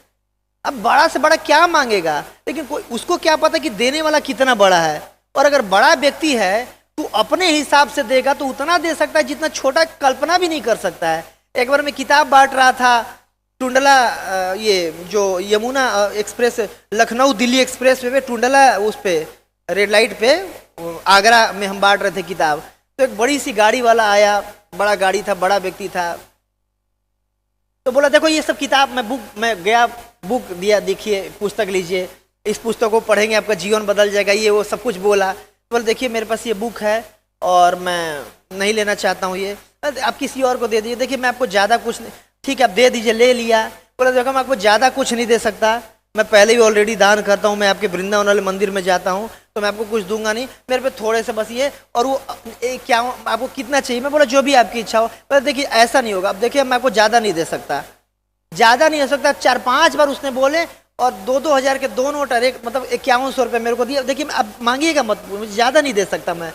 अब बड़ा से बड़ा क्या मांगेगा, लेकिन कोई उसको क्या पता कि देने वाला कितना बड़ा है। और अगर बड़ा व्यक्ति है तो अपने हिसाब से देगा तो उतना दे सकता है जितना छोटा कल्पना भी नहीं कर सकता है। एक बार मैं किताब बांट रहा था, टुंडला, ये जो Yamuna express, Lucknow Delhi express way पे, टुंडला उस पे रेड लाइट पे आगरा में हम बांट रहे थे किताब। तो एक बड़ी सी गाड़ी वाला आया, बड़ा गाड़ी था, बड़ा व्यक्ति था, तो बोला देखो ये सब किताब मैं गया, बुक दिया, देखिए पुस्तक लीजिए, इस पुस्तक को पढ़ेंगे आपका जीवन बदल जाएगा, ये वो सब कुछ बोला। बोले देखिए मेरे पास ये बुक है और मैं नहीं लेना चाहता हूँ, ये आप किसी और को दे दीजिए। देखिए मैं आपको ज़्यादा कुछ नहीं, ठीक है आप दे दीजिए, ले लिया। बोला देखो मैं आपको ज़्यादा कुछ नहीं दे सकता, मैं पहले ही ऑलरेडी दान करता हूँ, मैं आपके वृंदावन वाले मंदिर में जाता हूँ, तो मैं आपको कुछ दूंगा नहीं, मेरे पे थोड़े से बस ये। और वो क्या आपको कितना चाहिए? मैं बोला जो भी आपकी इच्छा हो। पर देखिए ऐसा नहीं होगा, अब देखिए मैं आपको ज़्यादा नहीं दे सकता, ज़्यादा नहीं हो सकता। 4-5 बार उसने बोले और 2-2 हज़ार के 2 नोट, एक मतलब 5100 रुपये मेरे को दिया। देखिए अब मांगिएगा मत, मुझे ज़्यादा नहीं दे सकता मैं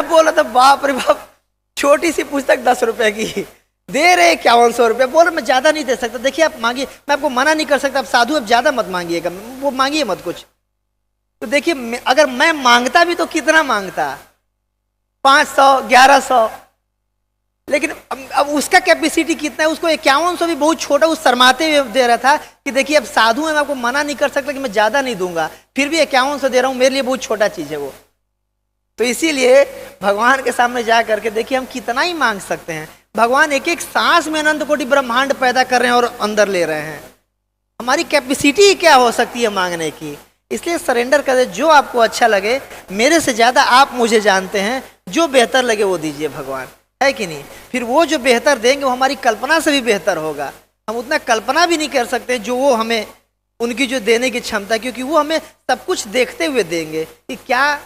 बोला था बाप रे बाप, छोटी सी पुस्तक 10 रुपये की दे रहे 5100 रुपये, बोल मैं ज़्यादा नहीं दे सकता। देखिए आप मांगिए, मैं आपको मना नहीं कर सकता। अब साधु अब ज़्यादा मत मांगिएगा, वो मांगिए मत कुछ। तो देखिए अगर मैं मांगता भी तो कितना मांगता, 500 1100, लेकिन अब उसका कैपेसिटी कितना है? उसको 5100 भी बहुत छोटा, उस शर्माते हुए दे रहा था कि देखिए अब साधु है, मैं आपको मना नहीं कर सकता कि मैं ज़्यादा नहीं दूंगा, फिर भी 5100 दे रहा हूँ, मेरे लिए बहुत छोटा चीज़ है वो। तो इसीलिए भगवान के सामने जा करके देखिए हम कितना ही मांग सकते हैं। भगवान एक एक सांस में अनंत कोटि ब्रह्मांड पैदा कर रहे हैं और अंदर ले रहे हैं। हमारी कैपेसिटी क्या हो सकती है मांगने की? इसलिए सरेंडर कर दे, जो आपको अच्छा लगे, मेरे से ज़्यादा आप मुझे जानते हैं, जो बेहतर लगे वो दीजिए भगवान, है कि नहीं? फिर वो जो बेहतर देंगे वो हमारी कल्पना से भी बेहतर होगा। हम उतना कल्पना भी नहीं कर सकते जो वो हमें, उनकी जो देने की क्षमता, क्योंकि वो हमें सब कुछ देखते हुए देंगे कि क्या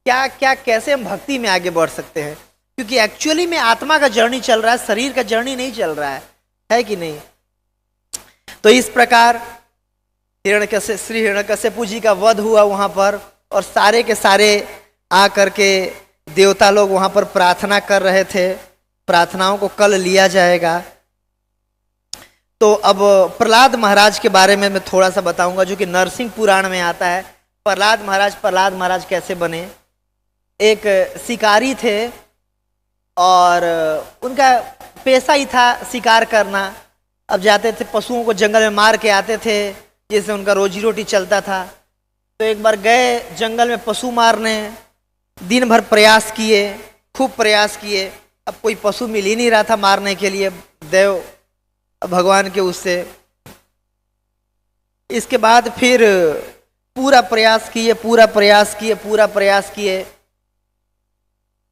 क्या क्या कैसे हम भक्ति में आगे बढ़ सकते हैं। क्योंकि एक्चुअली में आत्मा का जर्नी चल रहा है, शरीर का जर्नी नहीं चल रहा है कि नहीं? तो इस प्रकार श्री हिरण्यकश्यपु जी का वध हुआ वहां पर, और सारे के सारे आ करके देवता लोग वहां पर प्रार्थना कर रहे थे। प्रार्थनाओं को कल लिया जाएगा। तो अब प्रहलाद महाराज के बारे में मैं थोड़ा सा बताऊंगा, जो कि नरसिंह पुराण में आता है। प्रहलाद महाराज कैसे बने? एक शिकारी थे और उनका पेशा ही था शिकार करना। अब जाते थे पशुओं को जंगल में मार के आते थे, जिससे उनका रोजी रोटी चलता था। तो एक बार गए जंगल में पशु मारने, दिन भर प्रयास किए, खूब प्रयास किए, अब कोई पशु मिल ही नहीं रहा था मारने के लिए, देव भगवान के उससे। इसके बाद फिर पूरा प्रयास किए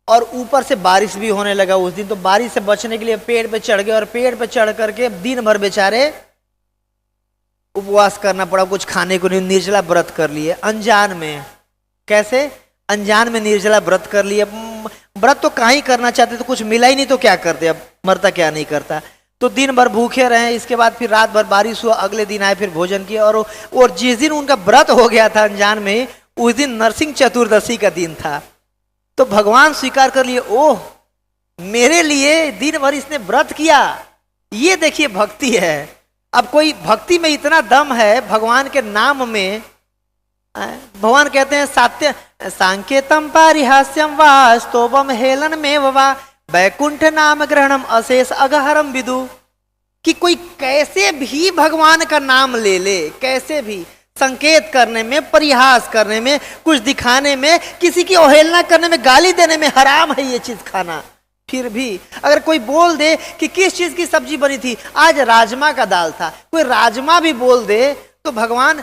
और ऊपर से बारिश भी होने लगा उस दिन। तो बारिश से बचने के लिए पेड़ पे चढ़ गए, और पेड़ पे चढ़ करके दिन भर बेचारे उपवास करना पड़ा, कुछ खाने को नहीं, निर्जला व्रत कर लिए अनजान में। कैसे? अनजान में निर्जला व्रत कर लिए। व्रत तो कहीं करना चाहते तो कुछ मिला ही नहीं, तो क्या करते, अब मरता क्या नहीं करता। तो दिन भर भूखे रहे। इसके बाद फिर रात भर बारिश हुआ, अगले दिन आए, फिर भोजन किया। और जिस दिन उनका व्रत हो गया था अनजान में, उस दिन नरसिंह चतुर्दशी का दिन था। तो भगवान स्वीकार कर लिए, ओह मेरे लिए दिन भर इसने व्रत किया, ये देखिए भक्ति है। अब कोई भक्ति में इतना दम है, भगवान के नाम में, भगवान कहते हैं सात्य सांकेतम पारिहास्यम वा स्तोभम हेलन में वा वैकुंठ नाम ग्रहणम अशेष अगहरम विदु, कि कोई कैसे भी भगवान का नाम ले ले, कैसे भी संकेत करने में, परिहास करने में, कुछ दिखाने में, किसी की अवहेलना करने में, गाली देने में हराम है ये चीज खाना। फिर भी अगर कोई बोल दे कि किस चीज की सब्जी बनी थी, आज राजमा का दाल था, कोई राजमा भी बोल दे तो भगवान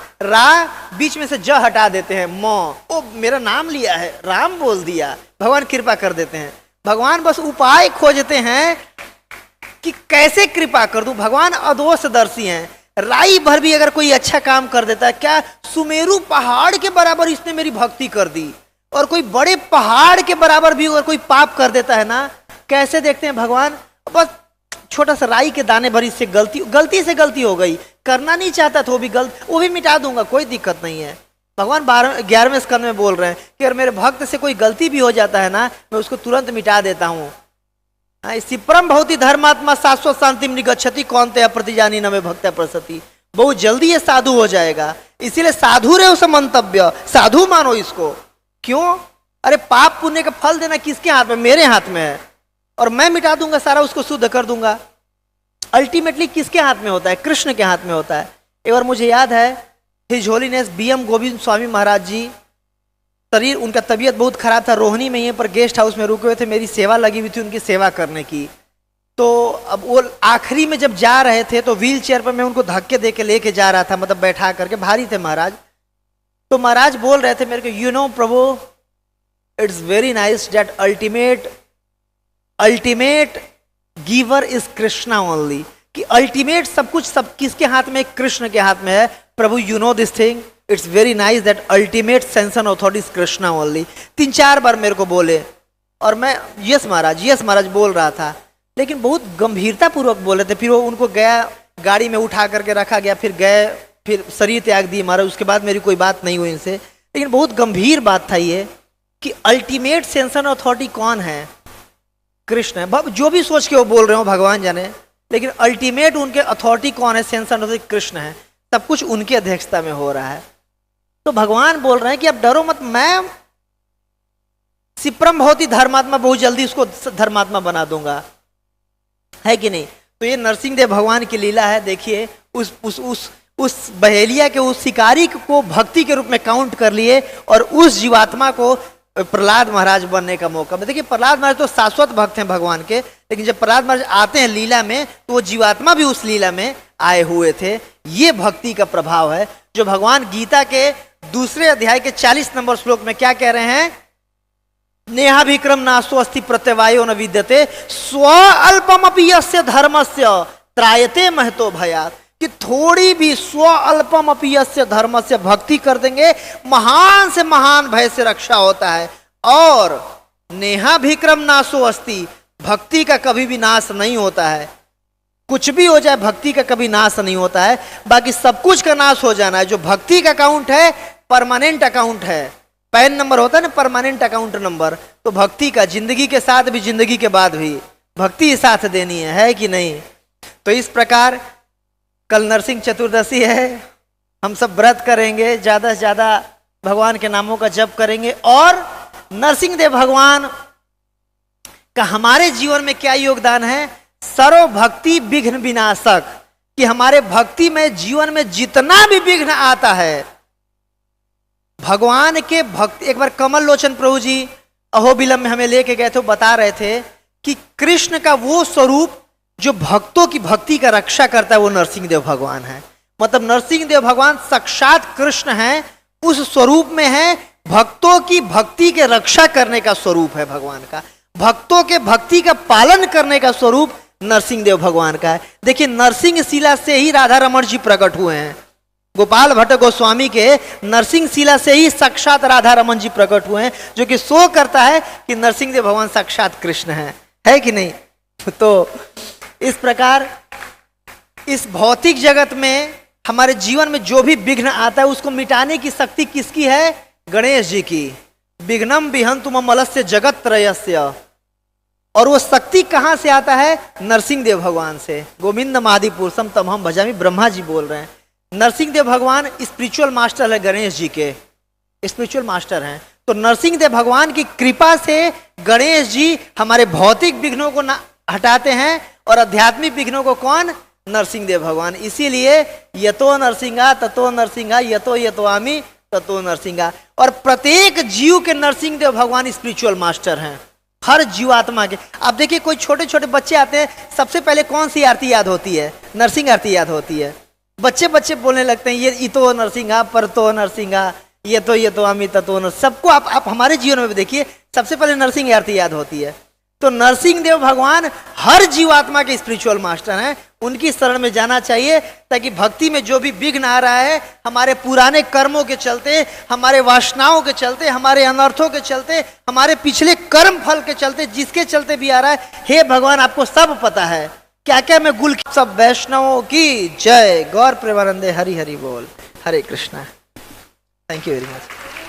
बीच में से ज हटा देते हैं, ओ मेरा नाम लिया है, राम बोल दिया, भगवान कृपा कर देते हैं। भगवान बस उपाय खोजते हैं कि कैसे कृपा कर दूं। भगवान अदोषदर्शी हैं। राई भर भी अगर कोई अच्छा काम कर देता है, क्या सुमेरु पहाड़ के बराबर इसने मेरी भक्ति कर दी, और कोई बड़े पहाड़ के बराबर भी अगर कोई पाप कर देता है ना, कैसे देखते हैं भगवान, बस छोटा सा राई के दाने भर इससे गलती से गलती हो गई, करना नहीं चाहता था, वो भी मिटा दूंगा, कोई दिक्कत नहीं है। भगवान 11वें स्कंद में बोल रहे हैं कि अगर मेरे भक्त से कोई गलती भी हो जाता है ना, मैं उसको तुरंत मिटा देता हूँ। सिप्रम भवति धर्मात्मा शाश्वत शांति निगच्छति कौनते प्रतिजानी नमे भक्त्या प्रसति, बहुत जल्दी ये साधु हो जाएगा। इसीलिए साधु रहे उसे मंतव्य, साधु मानो इसको। क्यों? अरे पाप पुण्य का फल देना किसके हाथ में? मेरे हाथ में है, और मैं मिटा दूंगा सारा, उसको शुद्ध कर दूंगा। अल्टीमेटली किसके हाथ में होता है? कृष्ण के हाथ में होता है। एक बार मुझे याद है, his holiness BM Govind Swami Maharaj जी, शरीर उनका तबीयत बहुत खराब था, रोहिणी में यहीं पर गेस्ट हाउस में रुके हुए थे, मेरी सेवा लगी हुई थी उनकी सेवा करने की। तो अब वो आखिरी में जब जा रहे थे तो व्हील चेयर पर मैं उनको धक्के दे के लेके जा रहा था, मतलब बैठा करके, भारी थे महाराज। तो महाराज बोल रहे थे मेरे को, you know Prabhu, it's very nice that ultimate giver is Krishna only, कि अल्टीमेट सब कुछ सब किसके हाथ में, कृष्ण के हाथ में है। प्रभु you know this thing, it's very nice that ultimate sanction authority Krishna only. 3-4 बार मेरे को बोले और मैं यस महाराज बोल रहा था, लेकिन बहुत गंभीरता पूर्वक बोले थे। फिर वो उनको गया, गाड़ी में उठा करके रखा गया, फिर गए, फिर शरीर त्याग दिए महाराज। उसके बाद मेरी कोई बात नहीं हुई इनसे, लेकिन बहुत गंभीर बात था ये कि अल्टीमेट सेंसन ऑथोरिटी कौन है, कृष्ण है। जो भी सोच के वो बोल रहे हो भगवान जाने, लेकिन अल्टीमेट उनके अथॉरिटी कौन है, सेंसन ऑथोरिटी कृष्ण है। सब कुछ उनकी अध्यक्षता में हो रहा है। तो भगवान बोल रहे हैं कि अब डरो मत, मैं सिप्रम भवति धर्मात्मा, बहुत जल्दी उसको धर्मात्मा बना दूंगा, है कि नहीं। तो ये नरसिंहदेव भगवान की लीला है। देखिए उस बहेलिया के उस शिकारी को भक्ति के रूप में काउंट कर लिए और उस जीवात्मा को प्रहलाद महाराज बनने का मौका। देखिए प्रहलाद महाराज तो शाश्वत भक्त हैं भगवान के, लेकिन जब प्रहलाद महाराज आते हैं लीला में तो वो जीवात्मा भी उस लीला में आए हुए थे। ये भक्ति का प्रभाव है जो भगवान गीता के 2 अध्याय के 40 नंबर श्लोक में क्या कह रहे हैं, नेहा विक्रम नासो अस्ति प्रत्यवायो न विद्यते स्व अल्पमपि यस्य धर्मस्य त्रायते महतो भयात्। कि थोड़ी भी स्व अल्पमपि यस्य धर्मस्य भक्ति कर देंगे, महान से महान भय से रक्षा होता है। और नेहा विक्रम नासो अस्ति, भक्ति का कभी भी नाश नहीं होता है। कुछ भी हो जाए भक्ति का कभी नाश नहीं होता है, बाकी सब कुछ का नाश हो जाना है। जो भक्ति का अकाउंट है परमानेंट अकाउंट है, पैन नंबर होता है ना परमानेंट अकाउंट नंबर, तो भक्ति का जिंदगी के साथ भी जिंदगी के बाद भी भक्ति साथ देनी है कि नहीं। तो इस प्रकार कल नरसिंह चतुर्दशी है, हम सब व्रत करेंगे, ज्यादा से ज्यादा भगवान के नामों का जप करेंगे। और नरसिंहदेव भगवान का हमारे जीवन में क्या योगदान है, सर्व भक्ति विघ्न विनाशक, कि हमारे भक्ति में जीवन में जितना भी विघ्न आता है भगवान के भक्ति। एक बार कमल लोचन प्रभु जी अहोबिलम में हमें लेके गए थे, बता रहे थे कि कृष्ण का वो स्वरूप जो भक्तों की भक्ति का रक्षा करता है वो नरसिंहदेव भगवान है। मतलब नरसिंहदेव भगवान साक्षात कृष्ण हैं, उस स्वरूप में है, भक्तों की भक्ति के रक्षा करने का स्वरूप है भगवान का, भक्तों के भक्ति का पालन करने का स्वरूप नरसिंहदेव भगवान का है। देखिए नरसिंह शिला से ही राधा रमण जी प्रकट हुए हैं, गोपाल भट्ट गोस्वामी के नरसिंह शिला से ही साक्षात राधा रमन जी प्रकट हुए हैं, जो कि शो करता है कि नरसिंहदेव भगवान साक्षात कृष्ण है कि नहीं। तो इस प्रकार इस भौतिक जगत में हमारे जीवन में जो भी विघ्न आता है उसको मिटाने की शक्ति किसकी है, गणेश जी की। विघ्नम विहंतु ममलस्य जगत त्रयस्य। और वो शक्ति कहां से आता है, नरसिंहदेव भगवान से। गोविंद मादि पुरुषम तमहम भजामि, ब्रह्मा जी बोल रहे हैं। नरसिंहदेव भगवान स्पिरिचुअल मास्टर है, गणेश जी के स्पिरिचुअल मास्टर हैं। तो नरसिंहदेव भगवान की कृपा से गणेश जी हमारे भौतिक विघ्नों को हटाते हैं और आध्यात्मिक विघ्नों को कौन, नरसिंहदेव भगवान। इसीलिए यतो नरसिंहा ततो नरसिंहा, यतो यतोआमि ततो नरसिंहा। और प्रत्येक जीव के नरसिंहदेव भगवान स्पिरिचुअल मास्टर हैं, हर जीवात्मा के। आप देखिए कोई छोटे छोटे बच्चे आते हैं, सबसे पहले कौन सी आरती याद होती है, नरसिंह आरती याद होती है। बच्चे बोलने लगते हैं ये इतो नरसिंहा, परतो नरसिंहा, ये तो अमी तत्व न। सबको आप हमारे जीवन में देखिए, सबसे पहले नरसिंह आरती याद होती है। तो नरसिंहदेव भगवान हर जीवात्मा के स्पिरिचुअल मास्टर हैं, उनकी शरण में जाना चाहिए, ताकि भक्ति में जो भी विघ्न आ रहा है, हमारे पुराने कर्मों के चलते, हमारे वासनाओं के चलते, हमारे अनर्थों के चलते, हमारे पिछले कर्म फल के चलते, जिसके चलते भी आ रहा है, हे भगवान आपको सब पता है, क्या क्या मैं गुल। सब वैष्णवों की जय। गौर प्रेमानंदे हरि हरि बोल। Hare Krishna. Thank you very much.